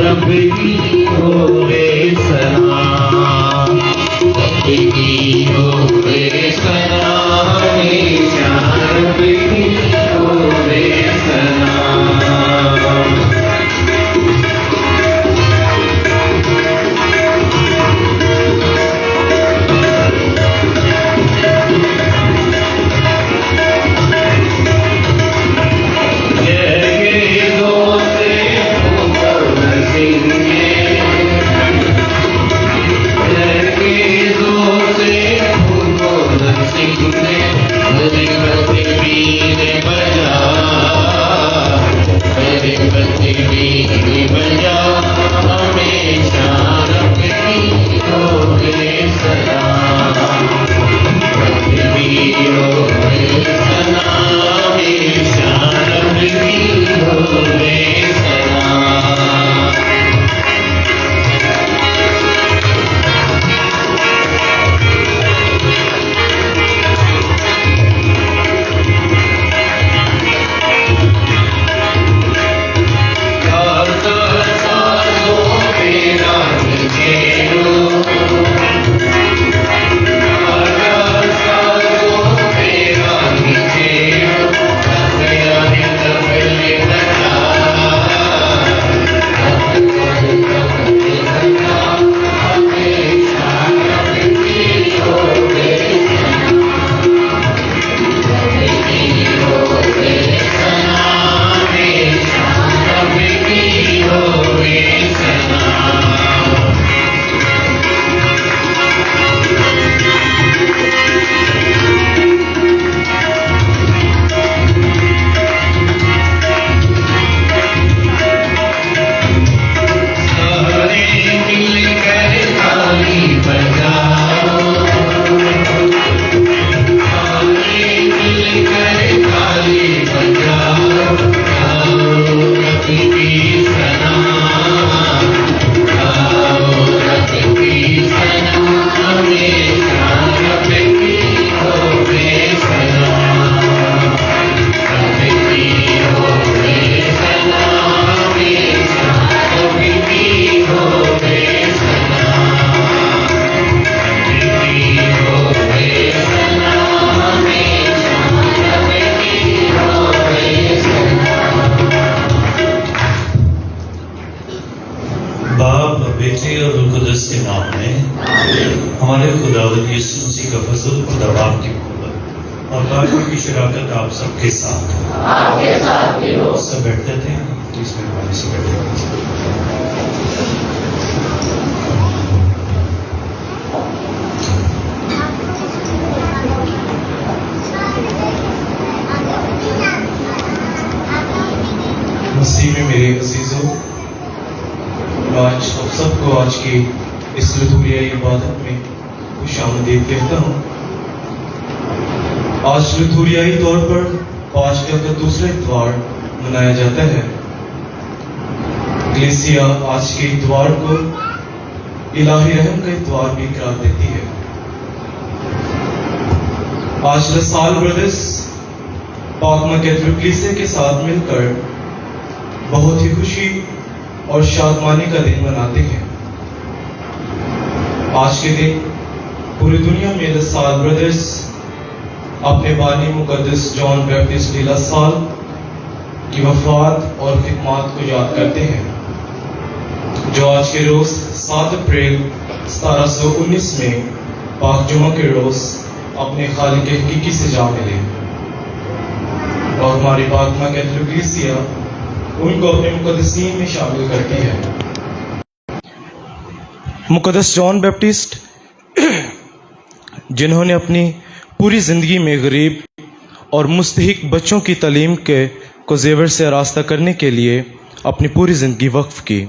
رب کی ہوئے سنا، رب کی ہوئے سنا، ہمیشہ رب کی ہوئے سنا۔ کے نام میں ہمارے خداوند یسوع مسیح کا فضل، خدا باپ کی محبت اور باقی کی شراکت آپ سب کے ساتھ سب بیٹھتے تھے تو اس مہربانی سے بیٹھے۔ مسیح میں میرے عزیزوں، آج آپ سب کو آج کی اس لتھوریائی عبادت میں خوش آمدید کہتا ہوں۔ آج لتھوریائی طور پر پانچ کا دوسرا اتوار منایا جاتا ہے۔ کلیسیا آج کے اتوار کو الہی رحم کا اتوار بھی قرار دیتی ہے۔ آج لسال بردرز پاکما کیتھولک کلیسیا کے ساتھ مل کر بہت ہی خوشی اور شادمانی کا دن مناتے ہیں۔ آج کے دن پوری دنیا میں لسال بردرز اپنے بانی مقدس جان بیپٹسٹ ڈی لاسال کی وفات اور خدمات کو یاد کرتے ہیں، جو آج کے روز 7 اپریل 1719 میں پاک جمعہ کے روز اپنے خالق حقیقی سے جا ملے، اور ہماری پاکما کیتھولک کلیسیا ان کو اپنے مقدسین میں شامل کرتی ہے۔ مقدس جان بیپٹسٹ جنہوں نے اپنی پوری زندگی میں غریب اور مستحق بچوں کی تعلیم کو زیور سے آراستہ کرنے کے لیے اپنی پوری زندگی وقف کی،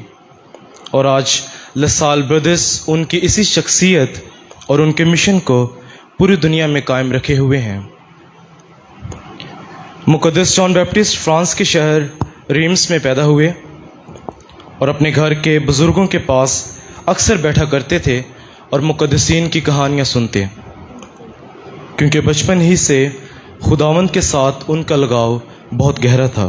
اور آج لسال بردرز ان کی اسی شخصیت اور ان کے مشن کو پوری دنیا میں قائم رکھے ہوئے ہیں۔ مقدس جان بیپٹسٹ فرانس کے شہر ریمس میں پیدا ہوئے اور اپنے گھر کے بزرگوں کے پاس اکثر بیٹھا کرتے تھے اور مقدسین کی کہانیاں سنتے، کیونکہ بچپن ہی سے خداوند کے ساتھ ان کا لگاؤ بہت گہرا تھا۔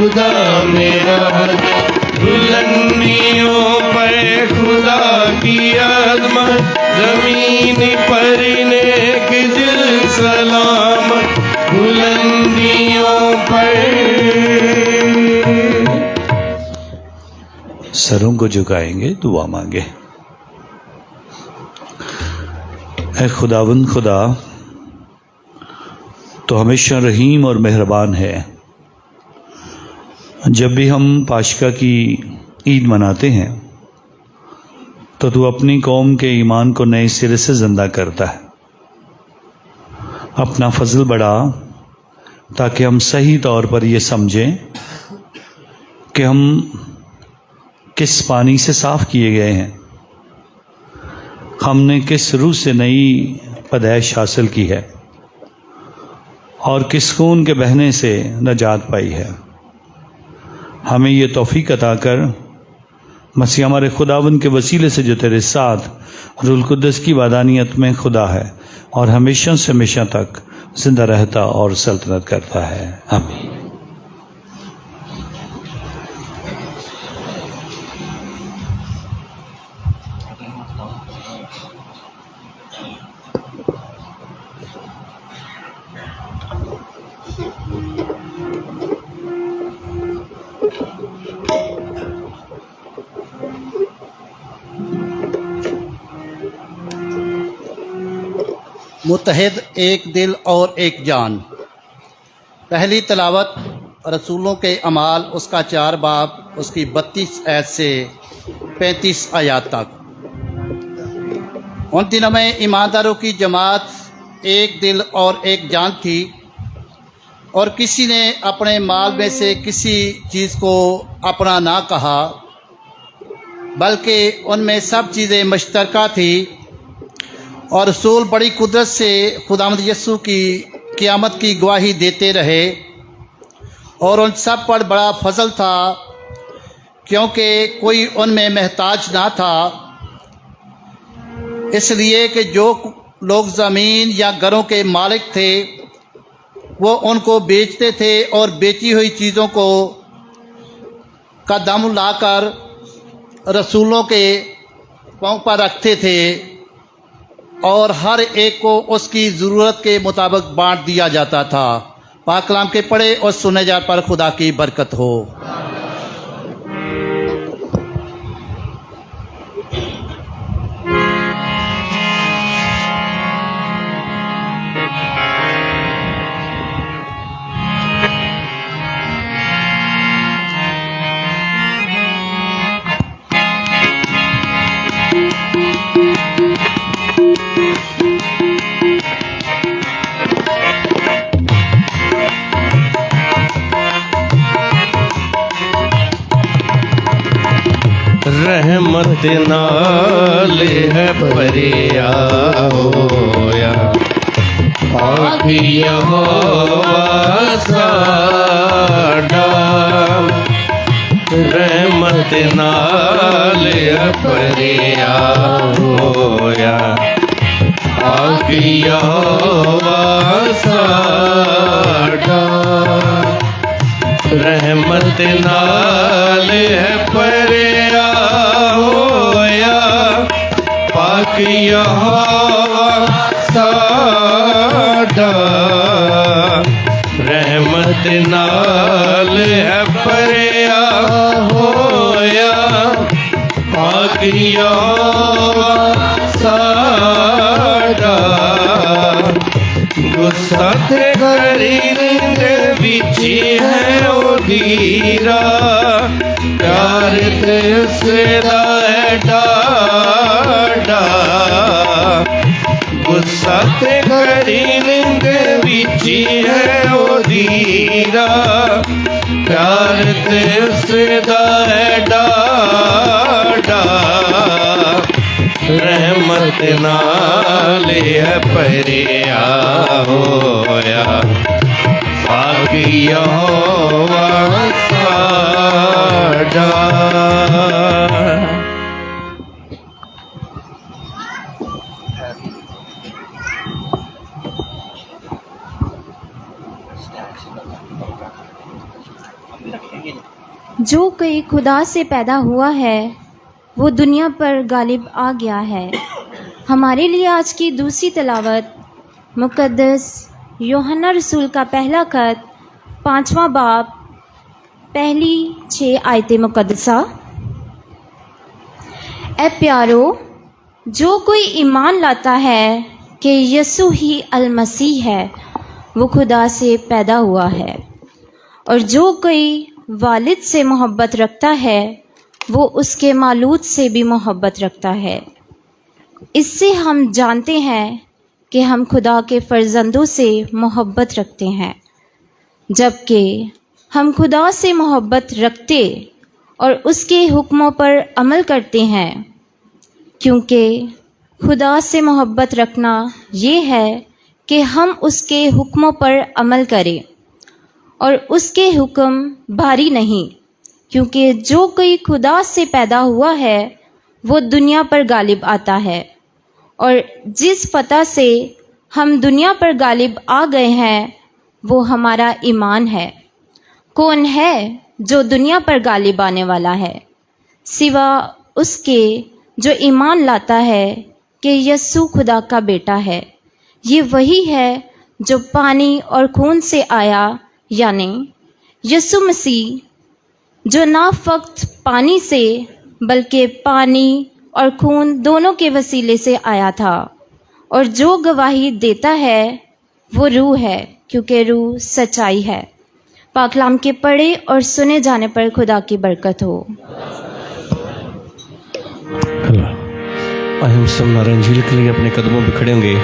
خدا میرا بلندیوں پر خدا کی عظمت زمین پر نیک دل سلامت بلندیوں پر سروں کو جھکائیں گے، دعا مانگے۔ اے خداوند خدا، تو ہمیشہ رحیم اور مہربان ہے۔ جب بھی ہم پاشکا کی عید مناتے ہیں تو اپنی قوم کے ایمان کو نئے سرے سے زندہ کرتا ہے۔ اپنا فضل بڑھا تاکہ ہم صحیح طور پر یہ سمجھیں کہ ہم کس پانی سے صاف کیے گئے ہیں، ہم نے کس روح سے نئی پیدائش حاصل کی ہے اور کس خون کے بہنے سے نجات پائی ہے۔ ہمیں یہ توفیق عطا کر مسیح ہمارے خداوند کے وسیلے سے جو تیرے ساتھ روح القدس کی وحدانیت میں خدا ہے اور ہمیشہ سے ہمیشہ تک زندہ رہتا اور سلطنت کرتا ہے، آمین۔ متحد ایک دل اور ایک جان۔ پہلی تلاوت رسولوں کے اعمال، اس کا 4 باب، اس کی 32 آیت سے 35 آیات تک۔ ان دنوں میں ایمانداروں کی جماعت ایک دل اور ایک جان تھی، اور کسی نے اپنے مال میں سے کسی چیز کو اپنا نہ کہا، بلکہ ان میں سب چیزیں مشترکہ تھیں، اور رسول بڑی قدرت سے خداوند یسوع کی قیامت کی گواہی دیتے رہے، اور ان سب پر بڑا فضل تھا کیونکہ کوئی ان میں محتاج نہ تھا، اس لیے کہ جو لوگ زمین یا گھروں کے مالک تھے وہ ان کو بیچتے تھے اور بیچی ہوئی چیزوں کو کا دم لا کر رسولوں کے پاؤں پر رکھتے تھے، اور ہر ایک کو اس کی ضرورت کے مطابق بانٹ دیا جاتا تھا۔ پاک کلام کے پڑھے اور سنے جانے پر خدا کی برکت ہو۔ رحمت نال ہے پریا ہویا، پاک یہوہ ساڈا، رحمت نال ہے پریا ہویا، پاک یہوہ ساڈا، رحمت نال ہے پریا ہویا، پاک یہوہ ساڈا، رحمت نال ہے پریا ہویا، پاک یہوہ ساڈا، غصہ تے کرینگے وچی ہے او دیرا، پیار تے سدا ہے ڈاڈا، غصہ تے کرینگے وچی ہے او دیرا، پیار تے سدا ہے ڈاڈا، رحمت نال ہے پریا ہویا، پاک یہوہ ساڈا۔ جو کوئی خدا سے پیدا ہوا ہے وہ دنیا پر غالب آ گیا ہے۔ ہمارے لیے آج کی دوسری تلاوت مقدس یوحنا رسول کا پہلا خط 5واں باب پہلی 6 آیت مقدسہ۔ اے پیارو، جو کوئی ایمان لاتا ہے کہ یسوع ہی المسیح ہے وہ خدا سے پیدا ہوا ہے، اور جو کوئی والد سے محبت رکھتا ہے وہ اس کے مولود سے بھی محبت رکھتا ہے۔ اس سے ہم جانتے ہیں کہ ہم خدا کے فرزندوں سے محبت رکھتے ہیں، جبکہ ہم خدا سے محبت رکھتے اور اس کے حکموں پر عمل کرتے ہیں، کیونکہ خدا سے محبت رکھنا یہ ہے کہ ہم اس کے حکموں پر عمل کریں، اور اس کے حکم بھاری نہیں، کیونکہ جو کوئی خدا سے پیدا ہوا ہے وہ دنیا پر غالب آتا ہے، اور جس فتح سے ہم دنیا پر غالب آ گئے ہیں وہ ہمارا ایمان ہے۔ کون ہے جو دنیا پر غالب آنے والا ہے سوا اس کے جو ایمان لاتا ہے کہ یسوع خدا کا بیٹا ہے؟ یہ وہی ہے جو پانی اور خون سے آیا، یعنی یسوع مسیح، جو نہ فقط پانی سے بلکہ پانی اور خون دونوں کے وسیلے سے آیا تھا، اور جو گواہی دیتا ہے وہ روح ہے، کیونکہ روح سچائی ہے۔ پاک کلام کے پڑھے اور سنے جانے پر خدا کی برکت ہو۔ آئے ہم سب نعرہ انجیل کے لیے اپنے قدموں پہ کھڑے ہوں گے۔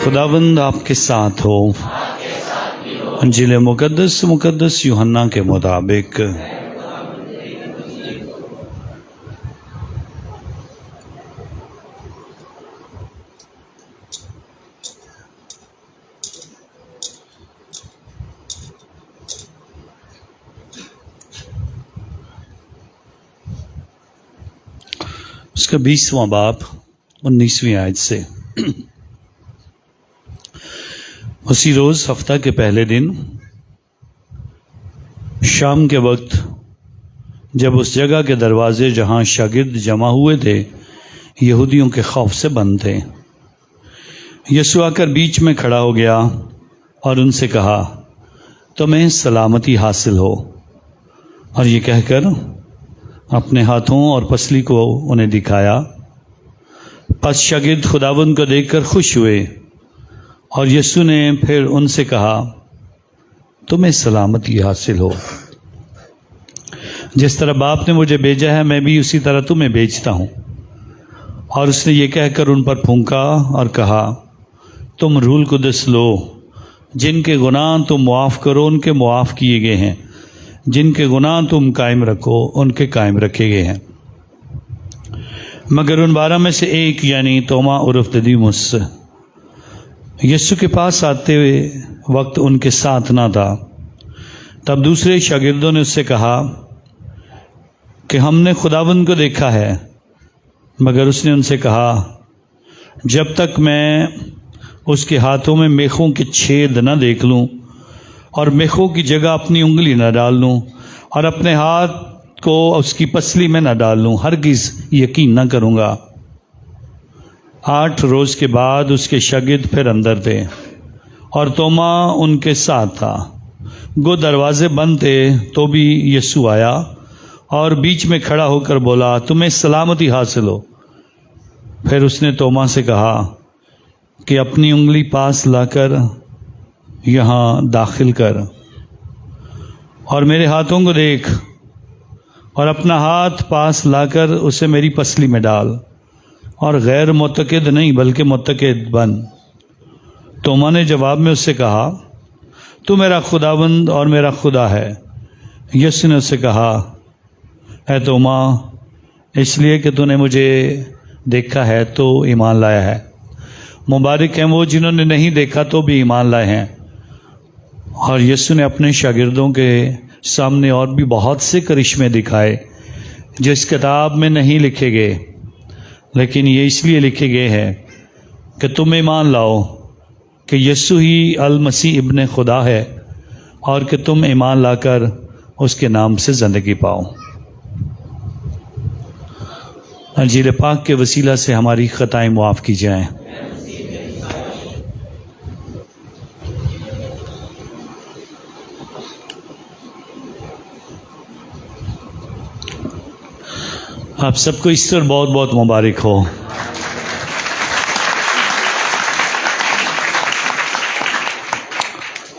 خداوند آپ کے ساتھ ہو۔ انجیل مقدس یوحنا کے مطابق۔ اس کا 20واں باب 19ویں آیت سے۔ اسی روز ہفتہ کے پہلے دن شام کے وقت جب اس جگہ کے دروازے جہاں شاگرد جمع ہوئے تھے یہودیوں کے خوف سے بند تھے، یسوع آ کر بیچ میں کھڑا ہو گیا اور ان سے کہا، تمہیں سلامتی حاصل ہو، اور یہ کہہ کر اپنے ہاتھوں اور پسلی کو انہیں دکھایا۔ پس شاگرد خداوند کو دیکھ کر خوش ہوئے، اور یسوع نے پھر ان سے کہا، تمہیں سلامتی حاصل ہو۔ جس طرح باپ نے مجھے بھیجا ہے میں بھی اسی طرح تمہیں بھیجتا ہوں۔ اور اس نے یہ کہہ کر ان پر پھونکا اور کہا، تم روح القدس لو۔ جن کے گناہ تم معاف کرو ان کے معاف کیے گئے ہیں، جن کے گناہ تم قائم رکھو ان کے قائم رکھے گئے ہیں۔ مگر ان 12 میں سے ایک یعنی توما عرف ددیمس یسوع کے پاس آتے ہوئے وقت ان کے ساتھ نہ تھا۔ تب دوسرے شاگردوں نے اس سے کہا کہ ہم نے خداوند کو دیکھا ہے۔ مگر اس نے ان سے کہا، جب تک میں اس کے ہاتھوں میں میخوں کے چھید نہ دیکھ لوں اور میخوں کی جگہ اپنی انگلی نہ ڈال لوں اور اپنے ہاتھ کو اس کی پسلی میں نہ ڈال لوں، ہرگز یقین نہ کروں گا۔ 8 روز کے بعد اس کے شاگرد پھر اندر تھے اور توما ان کے ساتھ تھا۔ گو دروازے بند تھے تو بھی یسوع آیا اور بیچ میں کھڑا ہو کر بولا تمہیں سلامتی حاصل ہو۔ پھر اس نے توما سے کہا کہ اپنی انگلی پاس لا کر یہاں داخل کر اور میرے ہاتھوں کو دیکھ، اور اپنا ہاتھ پاس لا کر اسے میری پسلی میں ڈال، اور غیر معتقد نہیں بلکہ معتقد بن۔ توما نے جواب میں اس سے کہا تو میرا خداوند اور میرا خدا ہے۔ یسوع نے اس سے کہا اے توما، اس لیے کہ تو نے مجھے دیکھا ہے تو ایمان لایا ہے۔ مبارک ہیں وہ جنہوں نے نہیں دیکھا تو بھی ایمان لائے ہیں۔ اور یسوع نے اپنے شاگردوں کے سامنے اور بھی بہت سے کرشمے دکھائے جو اس کتاب میں نہیں لکھے گئے، لیکن یہ اس لیے لکھے گئے ہیں کہ تم ایمان لاؤ کہ یسوع ہی المسیح ابن خدا ہے، اور کہ تم ایمان لا کر اس کے نام سے زندگی پاؤ۔ انجیل پاک کے وسیلہ سے ہماری خطائیں معاف کی جائیں۔ آپ سب کو ایسٹر بہت بہت مبارک ہو۔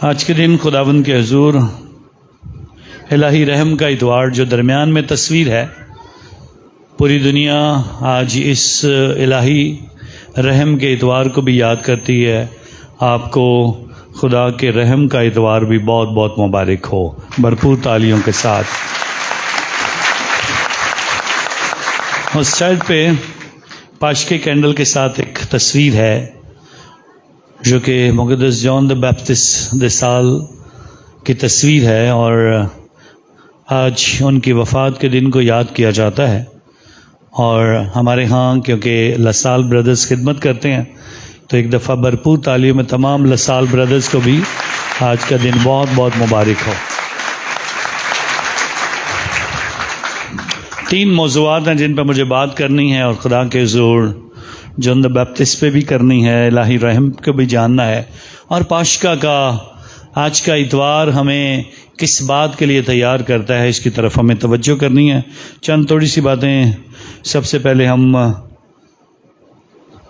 آج کے دن خداوند کے حضور الہی رحم کا اتوار جو درمیان میں تصویر ہے، پوری دنیا آج اس الہی رحم کے اتوار کو بھی یاد کرتی ہے۔ آپ کو خدا کے رحم کا اتوار بھی بہت بہت مبارک ہو، بھرپور تالیوں کے ساتھ۔ اس سائڈ پہ پاش کے کینڈل کے ساتھ ایک تصویر ہے جو کہ مقدس جان دی بیپٹسٹ دے سال کی تصویر ہے، اور آج ان کی وفات کے دن کو یاد کیا جاتا ہے۔ اور ہمارے ہاں کیونکہ لسال بردرز خدمت کرتے ہیں تو ایک دفعہ بھرپور تالیوں میں تمام لسال بردرز کو بھی آج کا دن بہت بہت مبارک ہو۔ 3 موضوعات ہیں جن پہ مجھے بات کرنی ہے، اور خدا کے حضور جان دی بیپٹسٹ پہ بھی کرنی ہے، الہی رحم کو بھی جاننا ہے، اور پاشکا کا آج کا اتوار ہمیں کس بات کے لیے تیار کرتا ہے اس کی طرف ہمیں توجہ کرنی ہے۔ چند تھوڑی سی باتیں۔ سب سے پہلے ہم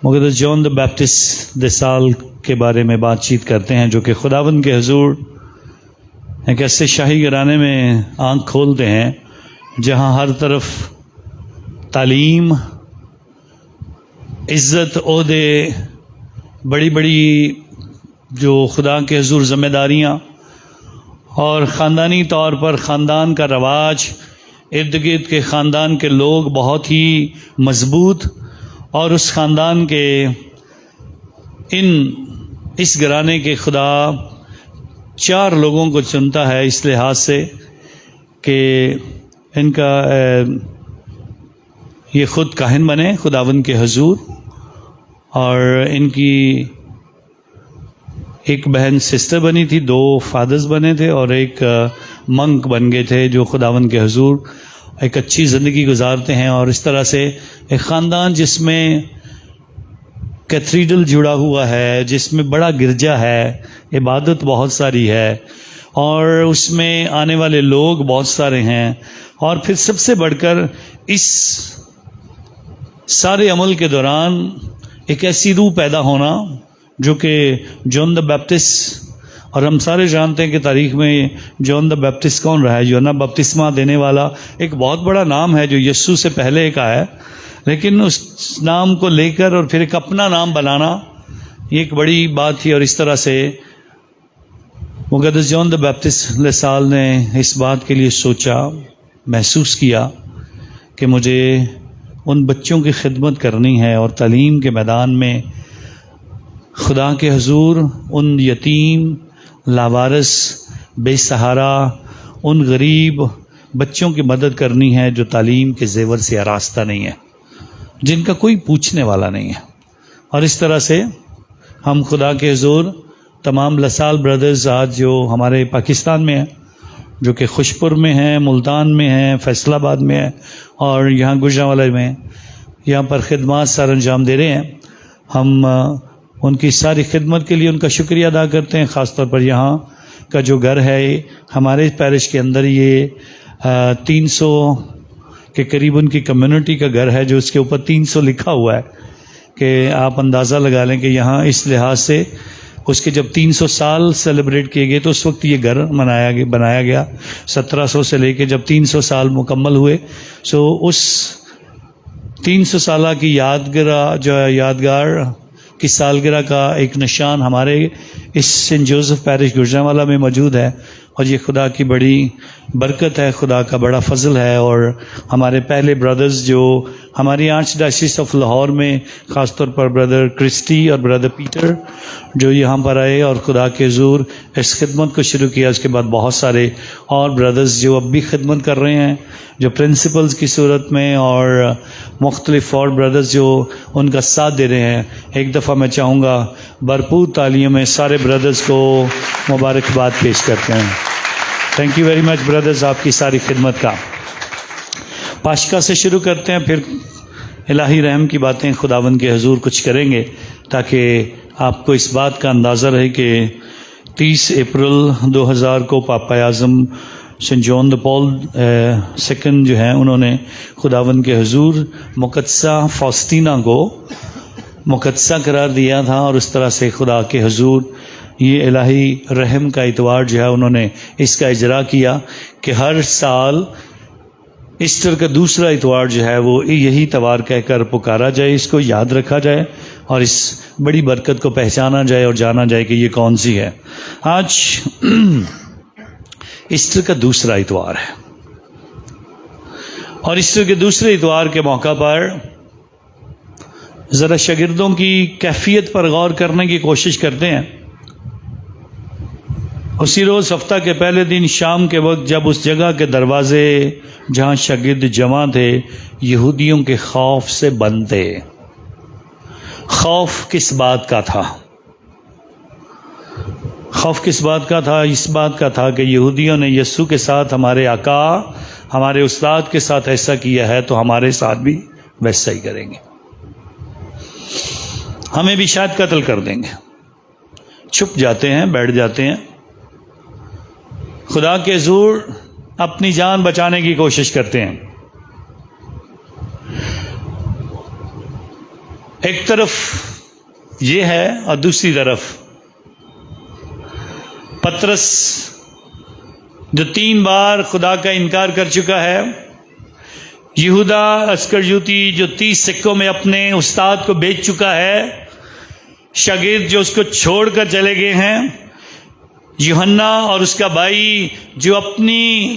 مقدس جان دی بیپٹسٹ دے سال کے بارے میں بات چیت کرتے ہیں، جو کہ خداوند کے حضور ایک ایسے شاہی گھرانے میں آنکھ کھولتے ہیں جہاں ہر طرف تعلیم، عزت، عہدے، بڑی بڑی جو خدا کے حضور ذمہ داریاں، اور خاندانی طور پر خاندان کا رواج، ارد گرد کے خاندان کے لوگ بہت ہی مضبوط، اور اس خاندان کے اس گھرانے کے خدا 4 لوگوں کو چنتا ہے اس لحاظ سے کہ ان کا یہ خود کاہن بنے خداوند کے حضور، اور ان کی ایک بہن سسٹر بنی تھی، 2 فادرز بنے تھے، اور ایک منک بن گئے تھے جو خداوند کے حضور ایک اچھی زندگی گزارتے ہیں۔ اور اس طرح سے ایک خاندان جس میں کیتھیڈرل جڑا ہوا ہے، جس میں بڑا گرجا ہے، عبادت بہت ساری ہے، اور اس میں آنے والے لوگ بہت سارے ہیں، اور پھر سب سے بڑھ کر اس سارے عمل کے دوران ایک ایسی روح پیدا ہونا جو کہ جان دی بیپٹسٹ، اور ہم سارے جانتے ہیں کہ تاریخ میں جان دی بیپٹسٹ کون رہا ہے؟ یوحنا بپتسمہ دینے والا ایک بہت بڑا نام ہے جو یسوع سے پہلے ایک آیا ہے، لیکن اس نام کو لے کر اور پھر ایک اپنا نام بنانا یہ ایک بڑی بات تھی۔ اور اس طرح سے مقدس جان دی بیپٹسٹ لسال نے اس بات کے لیے سوچا، محسوس کیا کہ مجھے ان بچوں کی خدمت کرنی ہے، اور تعلیم کے میدان میں خدا کے حضور ان یتیم، لاوارث، بے سہارا، ان غریب بچوں کی مدد کرنی ہے جو تعلیم کے زیور سے آراستہ نہیں ہے، جن کا کوئی پوچھنے والا نہیں ہے۔ اور اس طرح سے ہم خدا کے حضور تمام لسال بردرز آج جو ہمارے پاکستان میں ہیں، جو کہ خوشپور میں ہیں، ملتان میں ہیں، فیصل آباد میں ہیں، اور یہاں گجرانوالہ میں ہیں، یہاں پر خدمات سر انجام دے رہے ہیں۔ ہم ان کی ساری خدمت کے لیے ان کا شکریہ ادا کرتے ہیں، خاص طور پر یہاں کا جو گھر ہے ہمارے پیرش کے اندر یہ 300 کے قریب ان کی کمیونٹی کا گھر ہے جو اس کے اوپر 300 لکھا ہوا ہے کہ آپ اندازہ لگا لیں کہ یہاں اس لحاظ سے اس کے جب 300 سال سیلیبریٹ کیے گئے تو اس وقت یہ گھر بنایا گیا 1700 سے لے کے جب 300 سال مکمل ہوئے اس 300 سالہ کی یادگار کی سالگرہ کا ایک نشان ہمارے اس سینٹ جوزف پیرش گوجرانوالہ میں موجود ہے اور یہ خدا کی بڑی برکت ہے، خدا کا بڑا فضل ہے۔ اور ہمارے پہلے بردرز جو ہماری آرچ ڈائسس آف لاہور میں خاص طور پر بردر کرسٹی اور بردر پیٹر جو یہاں پر آئے اور خدا کے حضور اس خدمت کو شروع کیا، اس کے بعد بہت سارے اور بردرز جو اب بھی خدمت کر رہے ہیں جو پرنسپلز کی صورت میں، اور مختلف اور بردرز جو ان کا ساتھ دے رہے ہیں۔ ایک دفعہ میں چاہوں گا بھرپور تالیوں میں سارے بردرز کو مبارکباد پیش کرتے ہیں۔ Thank you very much brothers, آپ کی ساری خدمت کا۔ پاشکا سے شروع کرتے ہیں، پھر الہی رحم کی باتیں خداوند کے حضور کچھ کریں گے تاکہ آپ کو اس بات کا اندازہ رہے کہ 30 اپریل 2000 کو پاپا اعظم سینٹ جان دی پال سیکنڈ جو ہیں انہوں نے خداوند کے حضور مقدسہ فاسٹینہ کو مقدسہ قرار دیا تھا، اور اس طرح سے خدا کے حضور یہ الہی رحم کا اتوار جو ہے انہوں نے اس کا اجرا کیا کہ ہر سال ایسٹر کا دوسرا اتوار جو ہے وہ یہی تہوار کہہ کر پکارا جائے، اس کو یاد رکھا جائے اور اس بڑی برکت کو پہچانا جائے اور جانا جائے کہ یہ کون سی ہے۔ آج ایسٹر کا دوسرا اتوار ہے، اور ایسٹر کے دوسرے اتوار کے موقع پر ذرا شاگردوں کی کیفیت پر غور کرنے کی کوشش کرتے ہیں۔ اسی روز ہفتہ کے پہلے دن شام کے وقت جب اس جگہ کے دروازے جہاں شاگرد جمع تھے یہودیوں کے خوف سے بند تھے۔ خوف کس بات کا تھا؟ خوف کس بات کا تھا؟ اس بات کا تھا کہ یہودیوں نے یسوع کے ساتھ، ہمارے آقا، ہمارے استاد کے ساتھ ایسا کیا ہے تو ہمارے ساتھ بھی ویسا ہی کریں گے، ہمیں بھی شاید قتل کر دیں گے۔ چھپ جاتے ہیں، بیٹھ جاتے ہیں، خدا کے حضور اپنی جان بچانے کی کوشش کرتے ہیں۔ ایک طرف یہ ہے اور دوسری طرف پترس جو 3 بار خدا کا انکار کر چکا ہے، یہودا اسکریوتی جو 30 سکوں میں اپنے استاد کو بیچ چکا ہے، شاگرد جو اس کو چھوڑ کر چلے گئے ہیں، یوحنا اور اس کا بھائی جو اپنی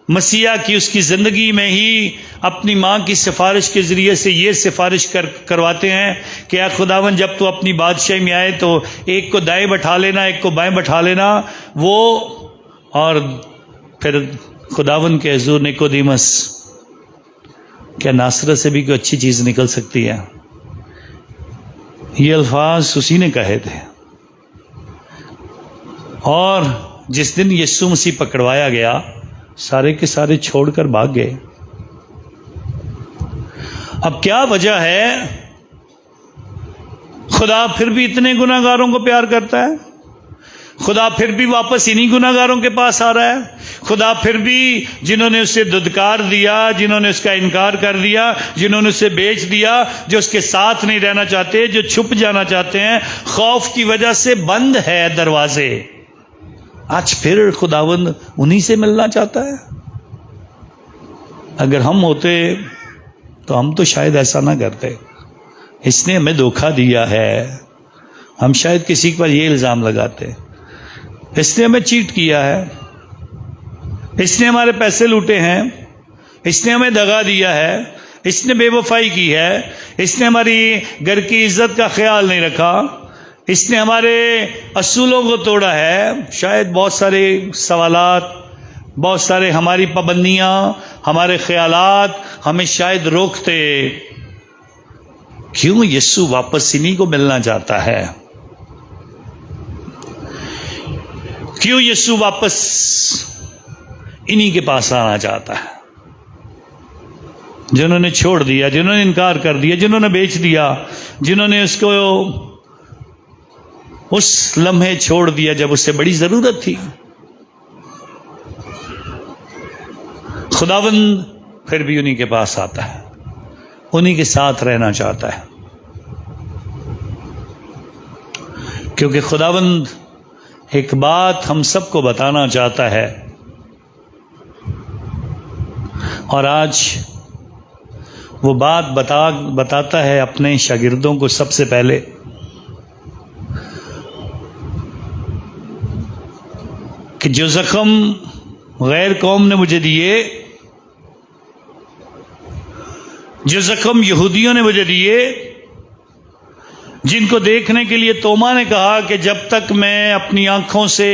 مسیح کی اس کی زندگی میں ہی اپنی ماں کی سفارش کے ذریعے سے یہ سفارش کرواتے ہیں کہ اے خداوند جب تو اپنی بادشاہی میں آئے تو ایک کو دائیں بٹھا لینا، ایک کو بائیں بٹھا لینا، وہ اور پھر خداوند کے حضور نیکودیمس، کیا ناصرت سے بھی کوئی اچھی چیز نکل سکتی ہے؟ یہ الفاظ اسی نے کہے تھے، اور جس دن یسوع مسیح پکڑوایا گیا سارے کے سارے چھوڑ کر بھاگ گئے۔ اب کیا وجہ ہے خدا پھر بھی اتنے گناہ گاروں کو پیار کرتا ہے؟ خدا پھر بھی واپس انہی گناہ گاروں کے پاس آ رہا ہے؟ خدا پھر بھی جنہوں نے اسے دھتکار دیا، جنہوں نے اس کا انکار کر دیا، جنہوں نے اسے بیچ دیا، جو اس کے ساتھ نہیں رہنا چاہتے، جو چھپ جانا چاہتے ہیں، خوف کی وجہ سے بند ہے دروازے، آج پھر خداوند انہی سے ملنا چاہتا ہے؟ اگر ہم ہوتے تو ہم تو شاید ایسا نہ کرتے۔ اس نے ہمیں دھوکہ دیا ہے، ہم شاید کسی پر یہ الزام لگاتے، اس نے ہمیں چیٹ کیا ہے، اس نے ہمارے پیسے لوٹے ہیں، اس نے ہمیں دغا دیا ہے، اس نے بے وفائی کی ہے، اس نے ہماری گھر کی عزت کا خیال نہیں رکھا، اس نے ہمارے اصولوں کو توڑا ہے۔ شاید بہت سارے سوالات، بہت سارے ہماری پابندیاں، ہمارے خیالات ہمیں شاید روکتے۔ کیوں یسوع واپس انہی کو ملنا چاہتا ہے؟ کیوں یسوع واپس انہی کے پاس آنا چاہتا ہے؟ جنہوں نے چھوڑ دیا، جنہوں نے انکار کر دیا، جنہوں نے بیچ دیا، جنہوں نے اس کو اس لمحے چھوڑ دیا جب اسے بڑی ضرورت تھی. خداوند پھر بھی انہی کے پاس آتا ہے، انہی کے ساتھ رہنا چاہتا ہے، کیونکہ خداوند ایک بات ہم سب کو بتانا چاہتا ہے، اور آج وہ بات بتاتا ہے اپنے شاگردوں کو سب سے پہلے. کہ جو زخم غیر قوم نے مجھے دیے، جو زخم یہودیوں نے مجھے دیے، جن کو دیکھنے کے لیے توما نے کہا کہ جب تک میں اپنی آنکھوں سے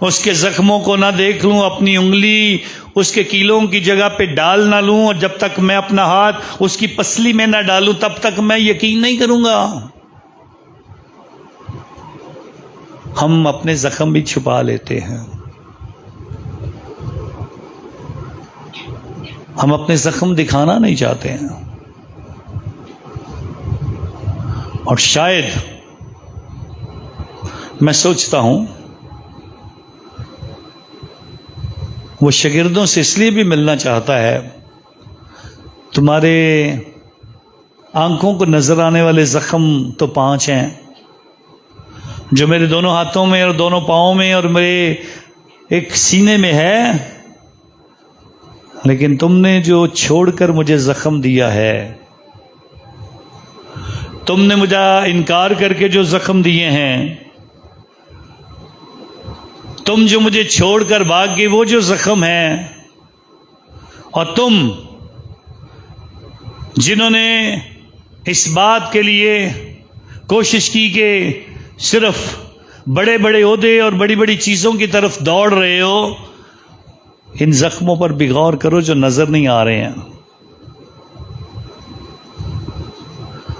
اس کے زخموں کو نہ دیکھ لوں، اپنی انگلی اس کے کیلوں کی جگہ پہ ڈال نہ لوں، اور جب تک میں اپنا ہاتھ اس کی پسلی میں نہ ڈالوں، تب تک میں یقین نہیں کروں گا. ہم اپنے زخم بھی چھپا لیتے ہیں، ہم اپنے زخم دکھانا نہیں چاہتے ہیں، اور شاید میں سوچتا ہوں وہ شاگردوں سے اس لیے بھی ملنا چاہتا ہے، تمہارے آنکھوں کو نظر آنے والے زخم تو 5 ہیں، جو میرے دونوں ہاتھوں میں اور دونوں پاؤں میں اور میرے ایک سینے میں ہے، لیکن تم نے جو چھوڑ کر مجھے زخم دیا ہے، تم نے مجھے انکار کر کے جو زخم دیے ہیں، تم جو مجھے چھوڑ کر بھاگ گئے وہ جو زخم ہیں، اور تم جنہوں نے اس بات کے لیے کوشش کی کہ صرف بڑے بڑے عہدے اور بڑی بڑی چیزوں کی طرف دوڑ رہے ہو، ان زخموں پر بھی غور کرو جو نظر نہیں آ رہے ہیں.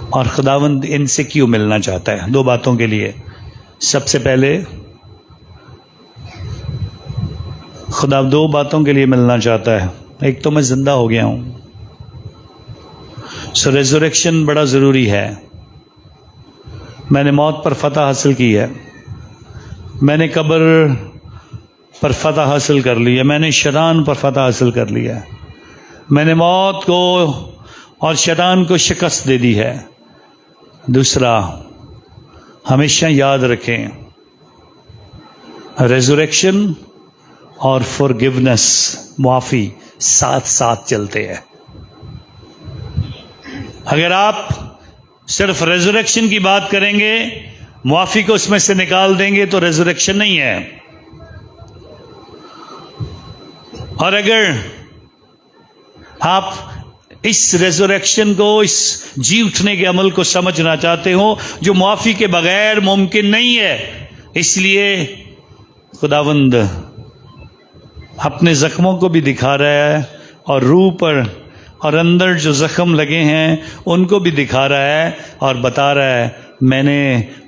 اور خداوند ان سے کیوں ملنا چاہتا ہے؟ 2 باتوں کے لیے. سب سے پہلے خدا 2 باتوں کے لیے ملنا چاہتا ہے. ایک تو میں زندہ ہو گیا ہوں، سو ریزوریکشن بڑا ضروری ہے. میں نے موت پر فتح حاصل کی ہے، میں نے قبر پر فتح حاصل کر لی ہے، میں نے شیطان پر فتح حاصل کر لی ہے، میں نے موت کو اور شیطان کو شکست دے دی ہے. دوسرا، ہمیشہ یاد رکھیں ریزوریکشن اور فورگیونیس، معافی ساتھ ساتھ چلتے ہیں. اگر آپ صرف ریزوریکشن کی بات کریں گے، معافی کو اس میں سے نکال دیں گے تو ریزوریکشن نہیں ہے. اور اگر آپ اس ریزوریکشن کو، اس جی اٹھنے کے عمل کو سمجھنا چاہتے ہو جو معافی کے بغیر ممکن نہیں ہے، اس لیے خداوند اپنے زخموں کو بھی دکھا رہا ہے، اور روح پر اور اندر جو زخم لگے ہیں ان کو بھی دکھا رہا ہے، اور بتا رہا ہے میں نے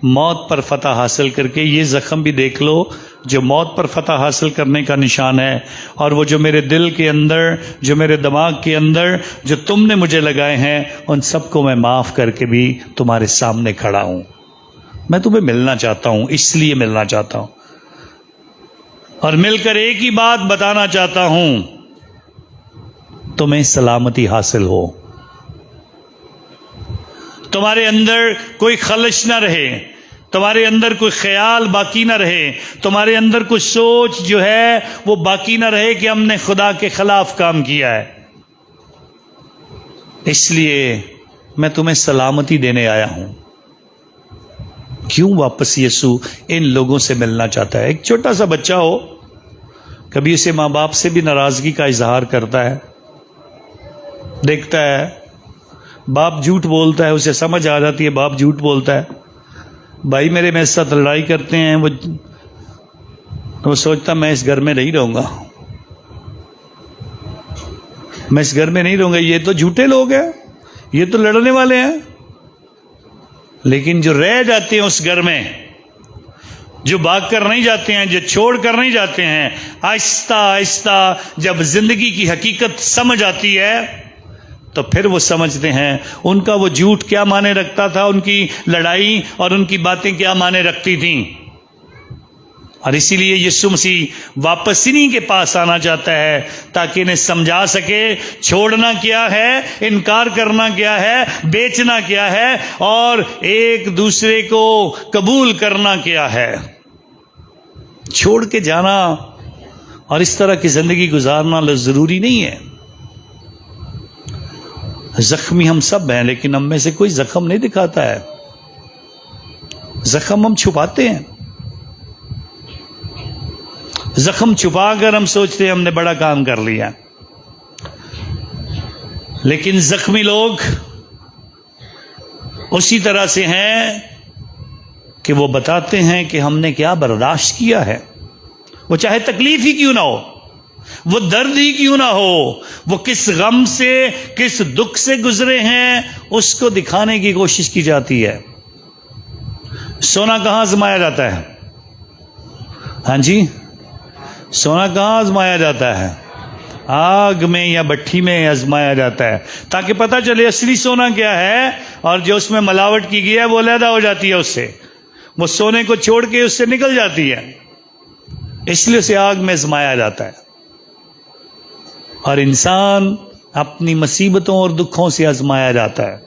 موت پر فتح حاصل کر کے، یہ زخم بھی دیکھ لو جو موت پر فتح حاصل کرنے کا نشان ہے، اور وہ جو میرے دل کے اندر، جو میرے دماغ کے اندر جو تم نے مجھے لگائے ہیں، ان سب کو میں معاف کر کے بھی تمہارے سامنے کھڑا ہوں. میں تمہیں ملنا چاہتا ہوں، اس لیے ملنا چاہتا ہوں، اور مل کر ایک ہی بات بتانا چاہتا ہوں، تمہیں سلامتی حاصل ہو، تمہارے اندر کوئی خلش نہ رہے، تمہارے اندر کوئی خیال باقی نہ رہے، تمہارے اندر کوئی سوچ جو ہے وہ باقی نہ رہے کہ ہم نے خدا کے خلاف کام کیا ہے. اس لیے میں تمہیں سلامتی دینے آیا ہوں. کیوں واپس یسوع ان لوگوں سے ملنا چاہتا ہے؟ ایک چھوٹا سا بچہ ہو، کبھی اسے ماں باپ سے بھی ناراضگی کا اظہار کرتا ہے، دیکھتا ہے باپ جھوٹ بولتا ہے، اسے سمجھ آ جاتی ہے باپ جھوٹ بولتا ہے، بھائی میرے میرے ساتھ لڑائی کرتے ہیں، وہ سوچتا میں اس گھر میں نہیں رہوں گا، میں اس گھر میں نہیں رہوں گا، یہ تو جھوٹے لوگ ہیں، یہ تو لڑنے والے ہیں. لیکن جو رہ جاتے ہیں اس گھر میں، جو بھاگ کر نہیں جاتے ہیں، جو چھوڑ کر نہیں جاتے ہیں، آہستہ آہستہ جب زندگی کی حقیقت سمجھ آتی ہے تو پھر وہ سمجھتے ہیں ان کا وہ جھوٹ کیا معنی رکھتا تھا، ان کی لڑائی اور ان کی باتیں کیا معنی رکھتی تھیں. اور اسی لیے یسوع مسیح واپس انہی کے پاس آنا چاہتا ہے تاکہ انہیں سمجھا سکے چھوڑنا کیا ہے، انکار کرنا کیا ہے، بیچنا کیا ہے اور ایک دوسرے کو قبول کرنا کیا ہے. چھوڑ کے جانا اور اس طرح کی زندگی گزارنا ضروری نہیں ہے. زخمی ہم سب ہیں، لیکن ہم میں سے کوئی زخم نہیں دکھاتا ہے. زخم ہم چھپاتے ہیں. زخم چھپا کر ہم سوچتے ہیں ہم نے بڑا کام کر لیا. لیکن زخمی لوگ اسی طرح سے ہیں کہ وہ بتاتے ہیں کہ ہم نے کیا برداشت کیا ہے. وہ چاہے تکلیف ہی کیوں نہ ہو، وہ درد ہی کیوں نہ ہو، وہ کس غم سے کس دکھ سے گزرے ہیں، اس کو دکھانے کی کوشش کی جاتی ہے. سونا کہاں آزمایا جاتا ہے؟ ہاں جی، سونا کہاں آزمایا جاتا ہے؟ آگ میں یا بھٹی میں آزمایا جاتا ہے تاکہ پتہ چلے اصلی سونا کیا ہے، اور جو اس میں ملاوٹ کی گئی ہے وہ علیحدہ ہو جاتی ہے اس سے. وہ سونے کو چھوڑ کے اس سے نکل جاتی ہے، اس لیے اسے آگ میں آزمایا جاتا ہے. اور انسان اپنی مصیبتوں اور دکھوں سے آزمایا جاتا ہے.